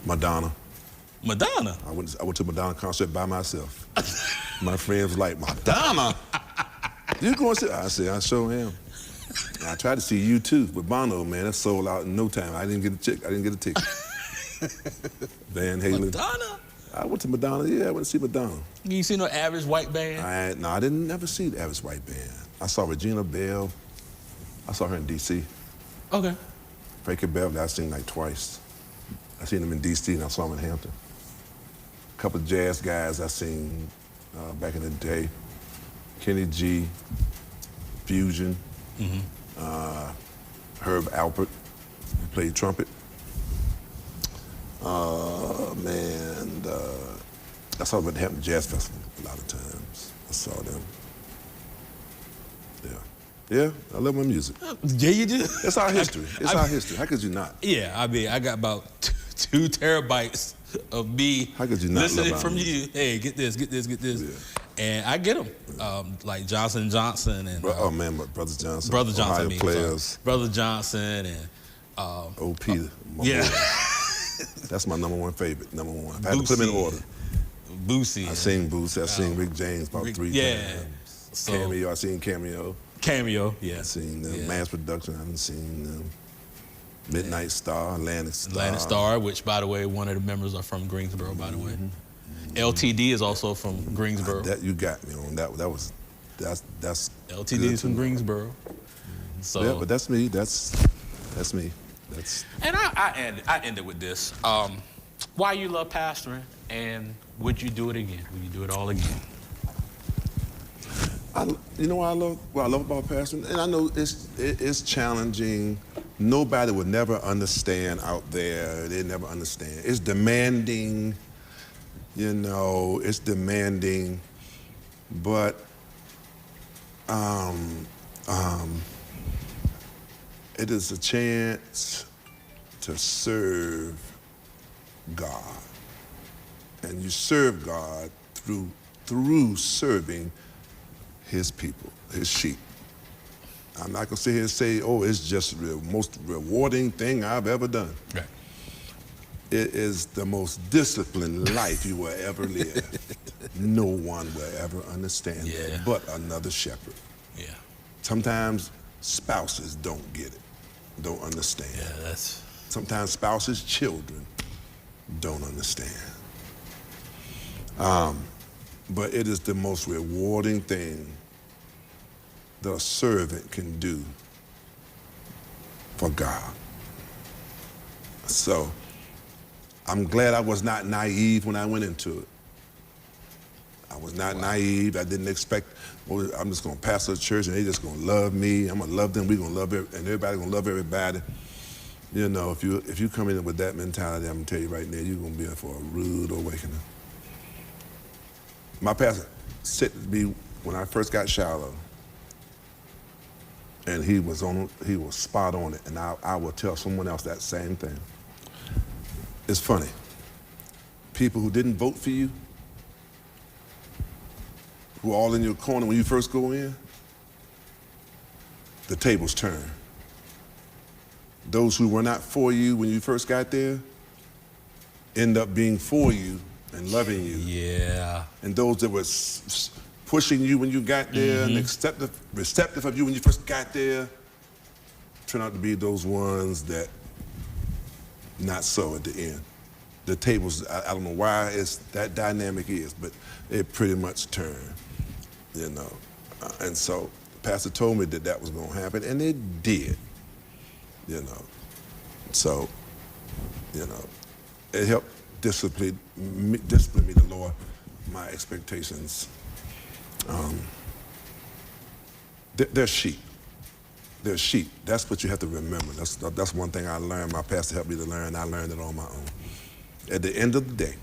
Madonna. Madonna? I went to a Madonna concert by myself. My friends were like, Madonna? You going to see? I said, I sure am. And I tried to see U2 with Bono, man. That sold out in no time. I didn't get a ticket. Van Halen. Madonna? I went to Madonna. Yeah, I went to see Madonna. You ain't seen no Average White Band? I didn't never see the Average White Band. I saw Regina Bell. I saw her in D.C. Okay. Frankie Beverly, I seen like twice. I seen him in D.C. and I saw him in Hampton. A couple of jazz guys I seen back in the day. Kenny G, Fusion, Herb Alpert, who played trumpet. I saw them at the Hampton Jazz Festival a lot of times. I saw them. Yeah, I love my music. Yeah, you do? It's our history. Our history. How could you not? Yeah, I mean, I got about 2 terabytes of me How could you not listening love from music? you. Hey, get this. Yeah. And I get them, like Johnson & Johnson and oh man, Brother Johnson. Brother Johnson, Ohio I mean, Players. sorry. Brother Johnson and Oh, Peter. yeah. That's my number one favorite. Number one. If I had to put them in order. Boosie. I seen Boosie. I seen Rick James about 3 times. So, Cameo. I seen Cameo. Yeah. I seen Mass Production. I done seen Midnight Star, Atlantic Star. Atlantic Star, which, by the way, one of the members are from Greensboro, by the way. LTD is also from Greensboro. That you got me on. That's LTD is from Greensboro. So yeah, but that's me. That's me. And I ended with this. Why you love pastoring, and would you do it again? Would you do it all again? You know what I love about pastoring? And I know it's challenging. Nobody would never understand out there. They never understand. It's demanding, it's demanding, but it is a chance to serve God. And you serve God through serving his people, his sheep. I'm not gonna sit here and say, oh, it's just the most rewarding thing I've ever done. Right. It is the most disciplined life you will ever live. No one will ever understand that but another shepherd. Yeah. Sometimes spouses don't get it, don't understand. Yeah, Sometimes spouses' children don't understand. But it is the most rewarding thing that a servant can do for God. So I'm glad I was not naive when I went into it. I was not naive. I didn't expect, well, I'm just going to pastor a church and they just going to love me. I'm going to love them. We're going to love and everybody going to love everybody. If you come in with that mentality, I'm going to tell you right now, you're going to be in for a rude awakening. My pastor said to me when I first got Shiloh, and he was spot on it, and I will tell someone else that same thing. It's funny. People who didn't vote for you, who are all in your corner when you first go in, the tables turn. Those who were not for you when you first got there end up being for you and loving you. Yeah. And those that were pushing you when you got there and receptive of you when you first got there turn out to be those ones that not so at the end. The tables, I don't know why that dynamic is, but it pretty much turned, and so the pastor told me that was going to happen, and it did, So, it helped discipline me to lower my expectations. They're sheep. They're sheep. That's what you have to remember. That's one thing I learned. My pastor helped me to learn. I learned it on my own. At the end of the day,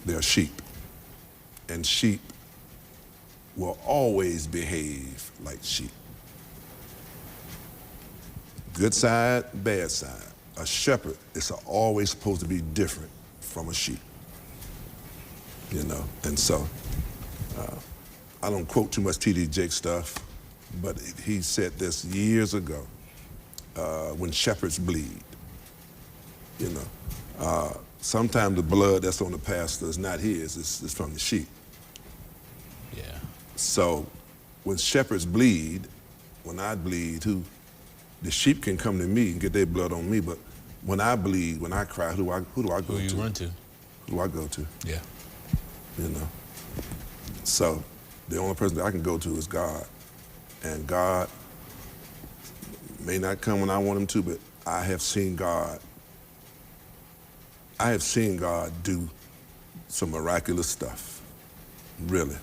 they're sheep. And sheep will always behave like sheep. Good side, bad side. A shepherd is always supposed to be different from a sheep. And so I don't quote too much T.D. Jakes stuff, but he said this years ago, when shepherds bleed. You know, sometimes the blood that's on the pastor is not his; it's from the sheep. Yeah. So, when shepherds bleed, when I bleed, the sheep can come to me and get their blood on me, but when I bleed, when I cry, who do I go to? Who you run to? Who do I go to? Yeah. You know. So, the only person that I can go to is God, and God may not come when I want him to, but I have seen God. I have seen God do some miraculous stuff, really.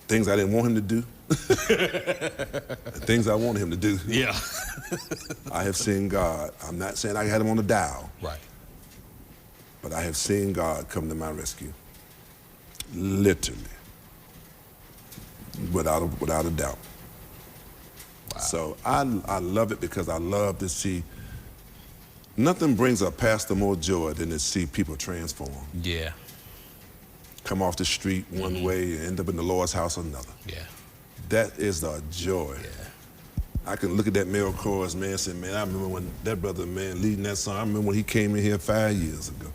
Things I didn't want him to do, and things I wanted him to do. Yeah. I have seen God. I'm not saying I had him on the dial. Right. But I have seen God come to my rescue. Literally. Without a doubt. Wow. So I love it because I love to see, nothing brings a pastor more joy than to see people transform. Yeah. Come off the street one way and end up in the Lord's house another. Yeah. That is the joy. Yeah. I can look at that male chorus, man, and say, man, I remember when that brother, man, leading that song. I remember when he came in here 5 years ago.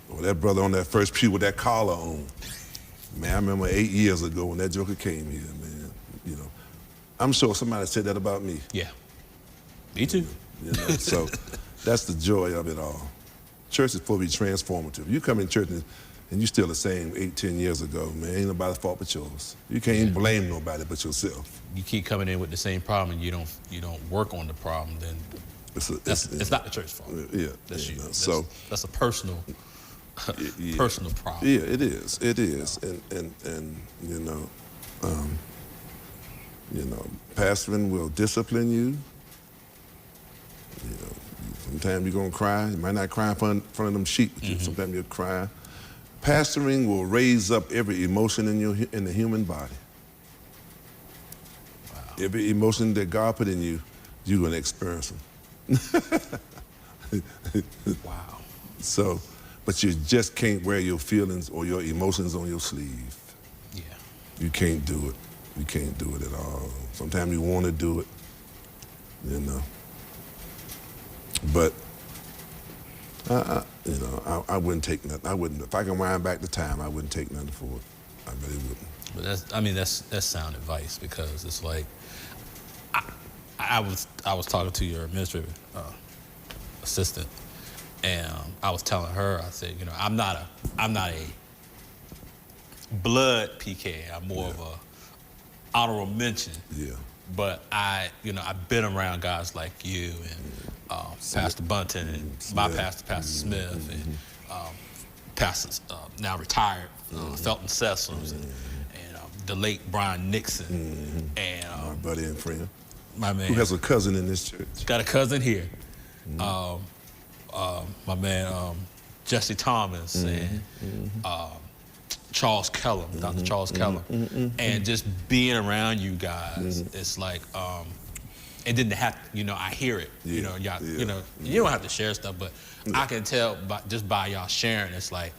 Or that brother on that first pew with that collar on. Man, I remember 8 years ago when that joker came here, man. You know, I'm sure somebody said that about me. Yeah. Me too. You know, so that's the joy of it all. Church is supposed to be transformative. You come in church and you still the same 8-10 years ago, man. Ain't nobody's fault but yours. You can't even blame nobody but yourself. You keep coming in with the same problem and you don't work on the problem, then it's not the church's fault. Yeah. That's you. So that's a personal personal problem. Yeah, it is. It is. And you know, pastoring will discipline you. You know, sometimes you're gonna cry. You might not cry in front of them sheep, but sometimes you'll cry. Pastoring will raise up every emotion in the human body. Wow. Every emotion that God put in you, you're gonna experience them. Wow. So, but you just can't wear your feelings or your emotions on your sleeve. Yeah. You can't do it. You can't do it at all. Sometimes you want to do it, you know. But I wouldn't take nothing. I wouldn't. If I can wind back the time, I wouldn't take nothing for it. I really wouldn't. But that's sound advice, because it's like I was talking to your administrative assistant, and I was telling her, I said, you know, I'm not a blood PK. I'm more of a honorable mention. Yeah. But I've been around guys like you and Pastor Bunton and my pastor, Pastor Smith, and pastors now retired, Felton Sessoms, and the late Brian Nixon, and my buddy and friend, my man, who has a cousin in this church. Got a cousin here. My man Jesse Thomas and Charles Kellum, Dr. Charles Kellum, and just being around you guys, it's like, and then to have, I hear it, you don't have to share stuff, but I can tell just by y'all sharing, it's like,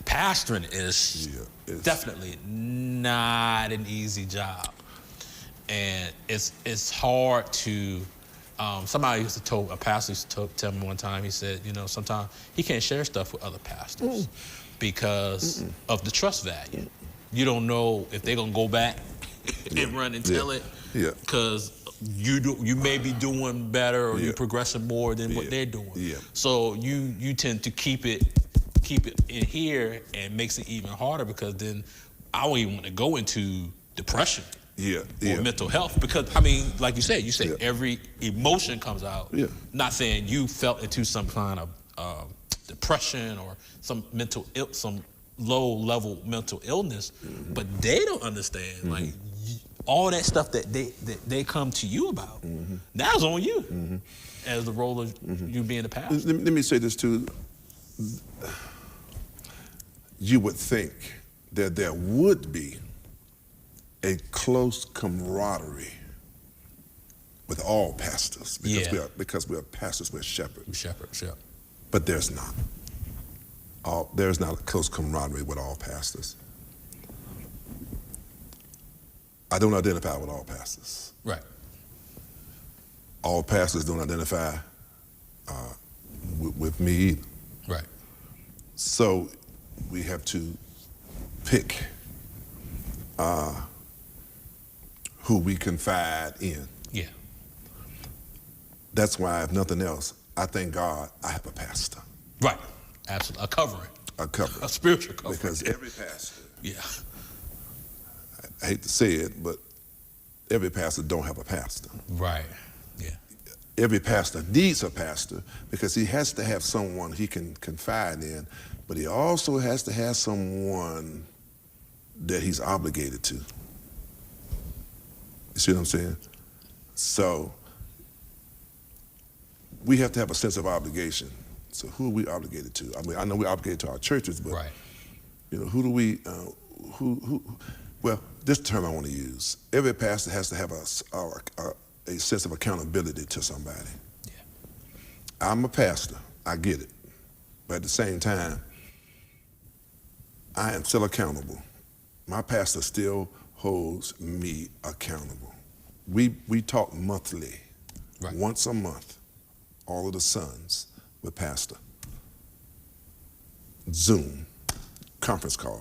pastoring is definitely not an easy job, and it's hard to. Somebody a pastor used to tell me one time. He said, sometimes he can't share stuff with other pastors because of the trust value. You don't know if they're gonna go back and run and tell it, because you may be doing better or you're progressing more than what they're doing. So you tend to keep it in here, and makes it even harder, because then I don't even want to go into depression. Or mental health, because like you said, every emotion comes out. Not saying you felt into some kind of depression or some low level mental illness, but they don't understand like all that stuff that they come to you about. That's on you as the role of you being the pastor. Let me say this too. You would think that there would be a close camaraderie with all pastors, because we are pastors, we're shepherds. But there's not. There's not a close camaraderie with all pastors. I don't identify with all pastors. Right. all pastors don't identify with me either. Right. So we have to pick who we confide in. Yeah. That's why, if nothing else, I thank God I have a pastor. Right. Absolutely. A covering. A covering. A spiritual covering. Because every pastor, Yeah. I hate to say it, but every pastor don't have a pastor. Right. Yeah. Every pastor needs a pastor because he has to have someone he can confide in, but he also has to have someone that he's obligated to. You see what I'm saying? So we have to have a sense of obligation. So who are we obligated to? I mean, I know we're obligated to our churches, but Right. you know, who do we? Well, this term I want to use. Every pastor has to have a sense of accountability to somebody. Yeah. I'm a pastor. I get it, but at the same time, I am still accountable. My pastor still holds me accountable. We talk monthly, Right. once a month, all of the sons with pastor. Zoom, conference call.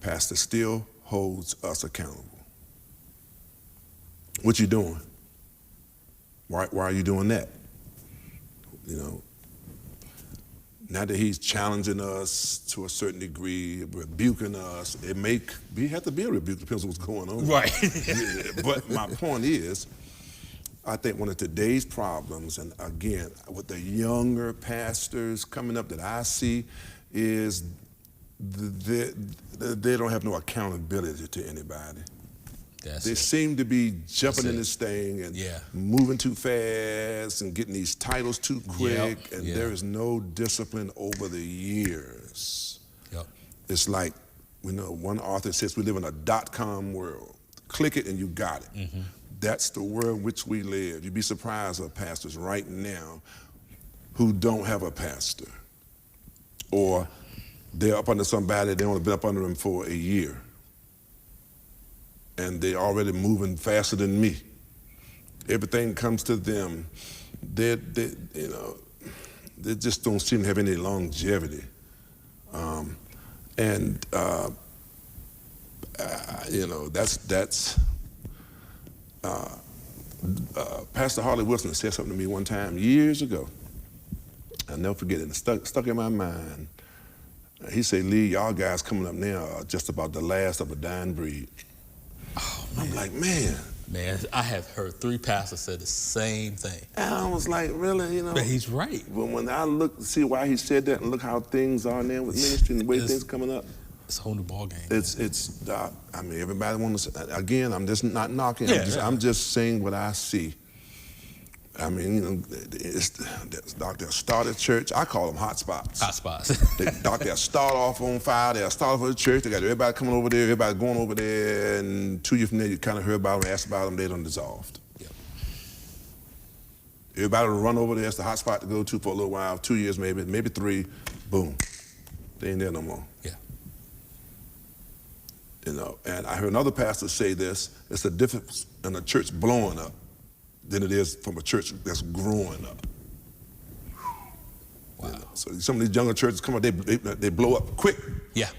Pastor still holds us accountable. What you doing? Why are you doing that? You know, not that he's challenging us to a certain degree, rebuking us. It may have to be a rebuke, depends on what's going on. Right. But my point is, I think one of today's problems, and again, with the younger pastors coming up that I see, is they don't have no accountability to anybody. They seem to be jumping in this thing and moving too fast and getting these titles too quick, and there is no discipline over the years. Yep. It's like, you know, one author says we live in a .com world. Click it and you got it. Mm-hmm. That's the world in which we live. You'd be surprised of pastors right now who don't have a pastor, or they're up under somebody, they only been up under them for a year, and they're already moving faster than me. Everything comes to them. They just don't seem to have any longevity. You know, that's Pastor Harley Wilson said something to me one time years ago. I'll never forget it. It stuck in my mind. He said, "Lee, y'all guys coming up now are just about the last of a dying breed." Oh, man. I'm like, man. Man, I have heard 3 pastors say the same thing. And I was like, really, you know? But he's right. When I see why he said that and look how things are now with ministry and the way things are coming up, it's a whole new ball game. I mean, everybody wants to, again, I'm just not knocking. I'm just saying what I see. I mean, you know, they'll start a church. I call them hot spots. Hot spots. They'll start off on fire. They'll start off with the church. They got everybody coming over there, everybody going over there, and 2 years from there, you kind of heard about them, asked about them, they done dissolved. Yep. Everybody will run over there. It's the hot spot to go to for a little while, 2 years maybe 3, boom. They ain't there no more. Yeah. You know, and I heard another pastor say this: it's the difference in a church blowing up than it is from a church that's growing up. Wow. You know, so some of these younger churches come up, they blow up quick. Yeah.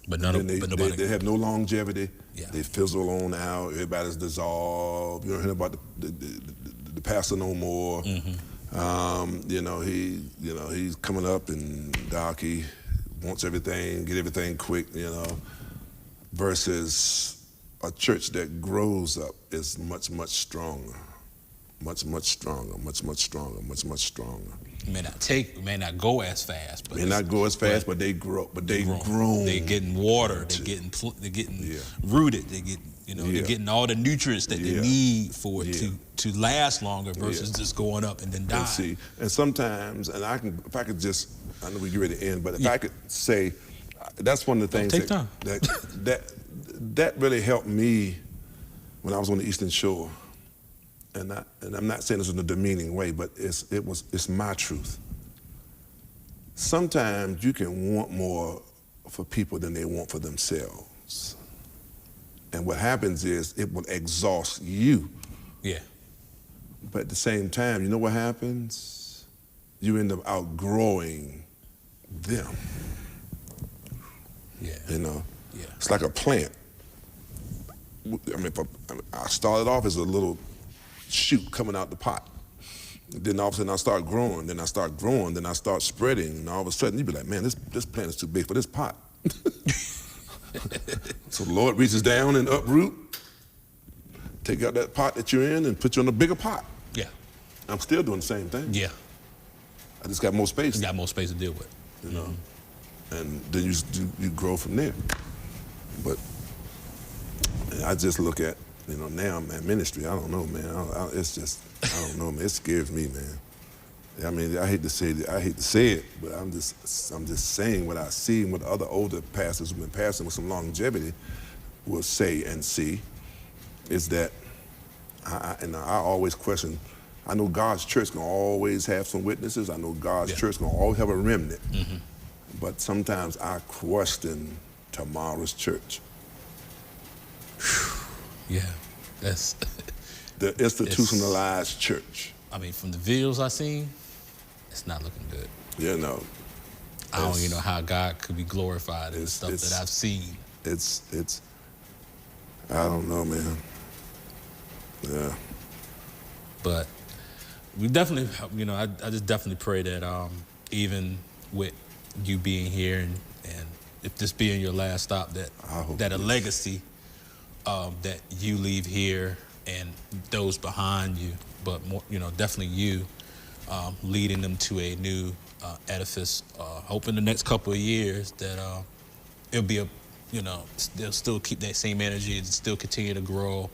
But nobody. They have no longevity. Yeah. They fizzle on out. Everybody's dissolved. You don't hear about the pastor no more. Mm-hmm. He's coming up and he wants everything, get everything quick. You know, versus a church that grows up is much stronger. Much stronger. It may not go as fast, but but they grow. But they grown. They're getting water. They're getting rooted. They're getting all the nutrients that they need for it to last longer versus just going up and then die. And sometimes, and I know we get ready to end, but if I could say, that's one of the things that really helped me when I was on the Eastern Shore. And I'm not saying this in a demeaning way, but it's my truth. Sometimes you can want more for people than they want for themselves. And what happens is it will exhaust you Yeah. But at the same time, you know what happens? You end up outgrowing them. Yeah. You know? Yeah. It's like a plant. I mean, I started off as a little shoot coming out the pot. Then all of a sudden I start growing, then I start growing, then I start spreading, and all of a sudden you be like, man, this plant is too big for this pot. So the Lord reaches down and uproot, take out that pot that you're in and put you in a bigger pot. Yeah. I'm still doing the same thing. Yeah. I just got more space. You got more space to deal with. You know, and then you grow from there. But I just look at, you know, now, man, ministry, I don't know, man. It's just, I don't know, man. It scares me, man. I mean, I hate to say it, but I'm just saying what I see and what other older pastors who've been pastoring with some longevity will say and see is that, I always question, I know God's church gonna always have some witnesses. I know God's church gonna always have a remnant. Mm-hmm. But sometimes I question tomorrow's church. Yeah, that's the institutionalized church. I mean, from the videos I've seen, it's not looking good. You know, I don't even know how God could be glorified in the stuff that I've seen. It's I don't know, man. Yeah. But we definitely, you know, I just definitely pray that even with you being here and if this being your last stop, that a legacy that you leave here and those behind you, but more, you know, definitely you leading them to a new edifice. Hope in the next couple of years that it'll be they'll still keep that same energy and still continue to grow.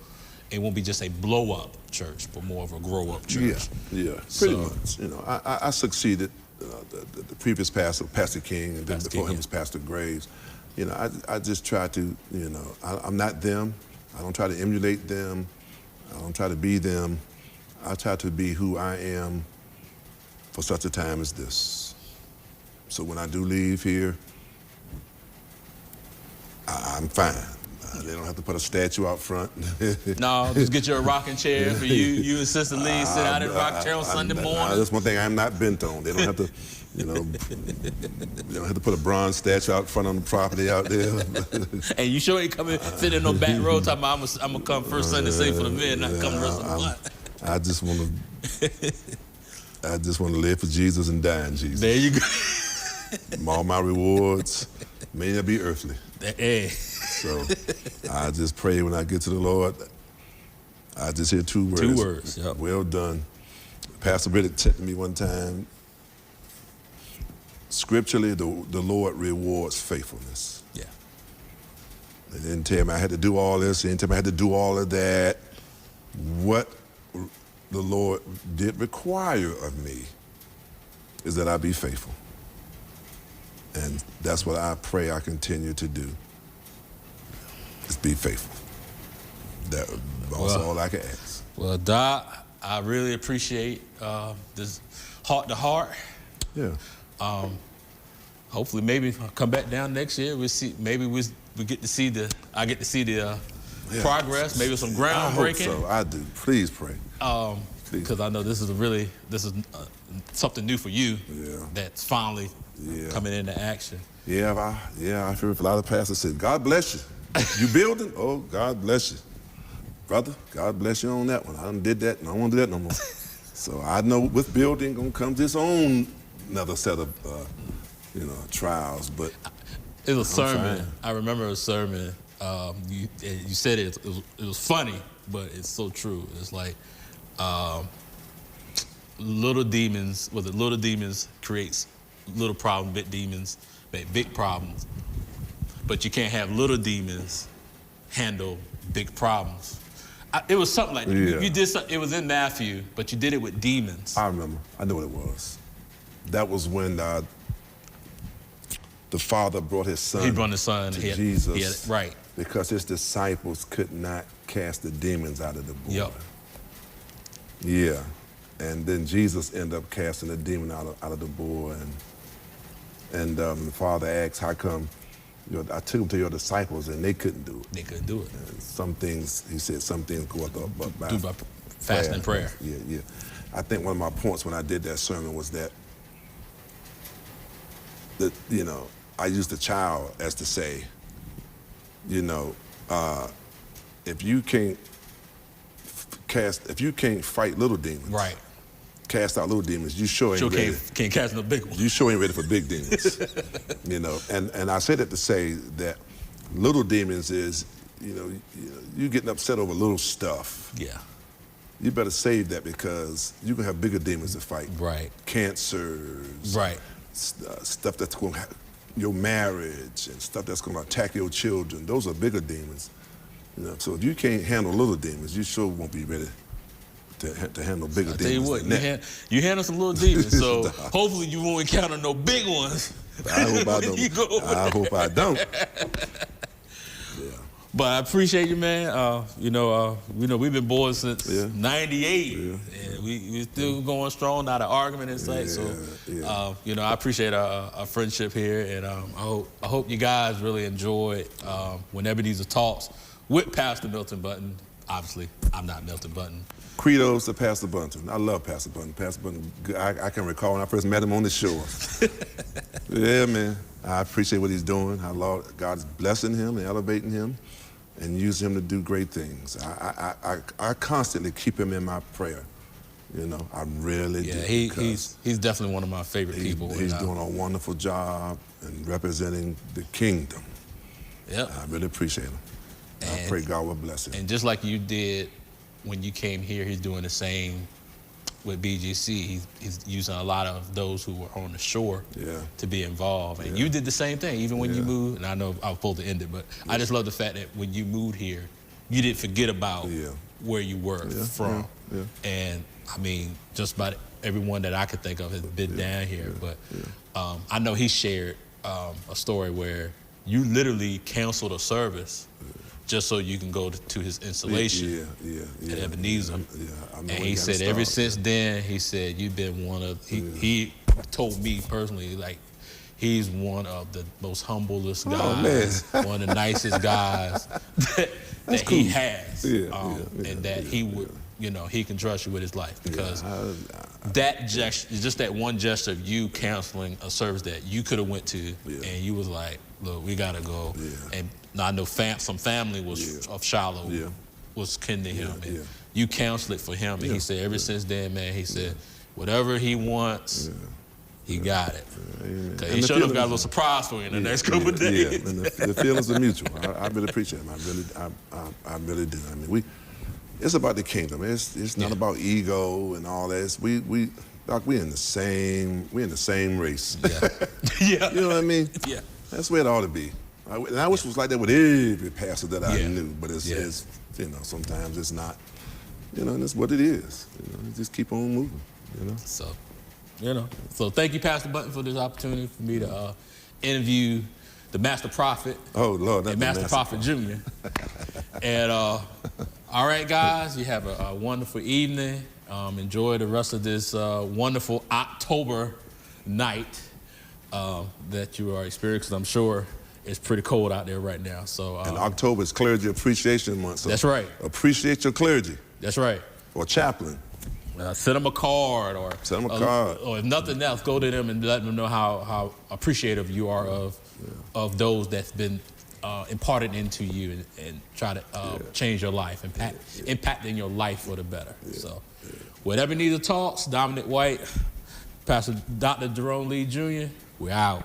It won't be just a blow-up church, but more of a grow-up church. Yeah, pretty much. You know, I succeeded. The previous pastor, Pastor King, and then before him was Pastor Graves. You know, I just try to, you know, I'm not them. I don't try to emulate them. I don't try to be them. I try to be who I am for such a time as this. So when I do leave here, I'm fine. They don't have to put a statue out front. No, just get you a rocking chair for you and Sister Lee sit out and rock chair on Sunday morning. That's one thing I'm not bent on. They don't have to, you know, they don't have to put a bronze statue out front on the property out there. Hey, you sure ain't coming fit in no back row talking about I'm gonna come first Sunday sing for the men, not come the rest of the month. I just want to live for Jesus and die in Jesus. There you go. All my rewards may not be earthly. Hey. So I just pray when I get to the Lord, I just hear two words. 2 words, yep. Well done. Pastor Riddick said to me one time, scripturally, the Lord rewards faithfulness. Yeah. They didn't tell me I had to do all this. They didn't tell me I had to do all of that. What the Lord did require of me is that I be faithful. And that's what I pray I continue to do. Just be faithful. That's all I can ask. Well, Doc, I really appreciate this heart to heart. Yeah. Hopefully, maybe I'll come back down next year. We'll see. Maybe we get to see I get to see the progress. Maybe some groundbreaking. I hope so. I do. Please pray. Because I know this is something new for you. Yeah. That's finally coming into action. Yeah. I feel a lot of pastors said, "God bless you." You building? Oh, God bless you. Brother, God bless you on that one. I done did that and I don't want to do that no more. So I know with building gonna come its own another set of trials, but it was a sermon. I remember a sermon. You said it was funny, but it's so true. It's like little demons creates little problems, big demons make big problems. But you can't have little demons handle big problems. It was something like that. Yeah. You did something. It was in Matthew, but you did it with demons. I remember. I know what it was. That was when the Father brought his son. He brought his son to Jesus. Right. Because his disciples could not cast the demons out of the boy. Yep. Yeah. And then Jesus ended up casting the demon out of the boy, and the Father asked, "How come?" I took them to your disciples and they couldn't do it. They couldn't do it. And some things, he said, some things go up by Fasting and prayer. Yeah. I think one of my points when I did that sermon was that I used the child as to say, if you can't fight little demons, Right. Cast out little demons, you sure ain't ready. Can't cast no big ones. You sure ain't ready for big demons. And I say that to say that little demons is, you getting upset over little stuff. Yeah. You better save that because you can have bigger demons to fight. Right. Cancers. Right. Stuff that's going to your marriage and stuff that's going to attack your children. Those are bigger demons. So if you can't handle little demons, you sure won't be ready to handle bigger demons. I tell you what, you handle some little demons, so hopefully you won't encounter no big ones. I hope I don't. I hope I don't. Yeah. But I appreciate you, man. We've been boys since '98, and we still going strong. Not an argument in sight. I appreciate our friendship here, and I hope you guys really enjoyed when Ebenezer talks with Pastor Milton Button. Obviously, I'm not Milton Button. Kudos to Pastor Bunton. I love Pastor Bunton. Pastor Bunton, I can recall when I first met him on the shore. Yeah, man. I appreciate what he's doing. God's blessing him and elevating him and using him to do great things. I constantly keep him in my prayer. I really do. He's definitely one of my favorite people. He's doing a wonderful job and representing the kingdom. Yep. I really appreciate him. I pray God will bless him. And just like you did when you came here, he's doing the same with BGC. He's using a lot of those who were on the shore to be involved. And you did the same thing, even when you moved. And I know I was supposed to end it, but I just love the fact that when you moved here, you didn't forget about where you were from. Yeah. And I mean, just about everyone that I could think of has been down here. But I know he shared a story where you literally canceled a service just so you can go to his installation at Ebenezer. And he said ever since then, he said, you've been one of, he told me personally, like, he's one of the most humblest guys, one of the nicest guys that he has. And that he would, he can trust you with his life because that gesture, just that one gesture of you canceling a service that you could have went to and you was like, look, we gotta go. And I know some family was of Shiloh was kin to him. And you counseled it for him. And he said, ever since then, man, he said, whatever he wants, he got it. Because he sure enough got a little surprise for you in the next couple of days. Yeah, and the feelings are mutual. I really appreciate him. I really do. I mean, it's about the kingdom. It's not about ego and all that. We're in the same race. Yeah. You know what I mean? Yeah. That's where it ought to be. And I wish it was like that with every pastor that I knew, but it's sometimes it's not. And it's what it is. You just keep on moving. So thank you, Pastor Button, for this opportunity for me to interview the Master Prophet. Oh Lord, that's and Master Prophet Jr. And all right, guys, you have a wonderful evening. Enjoy the rest of this wonderful October night that you are experiencing. I'm sure it's pretty cold out there right now. So and October is Clergy Appreciation Month. So that's right. Appreciate your clergy. That's right. Or chaplain. Send them a card, or if nothing else, go to them and let them know how appreciative you are of those that's been imparted into you and try to change your life, impacting your life for the better. So, with Ebenezer Talks, Dominick White, Pastor Dr. Jerome Lee Jr., we're out.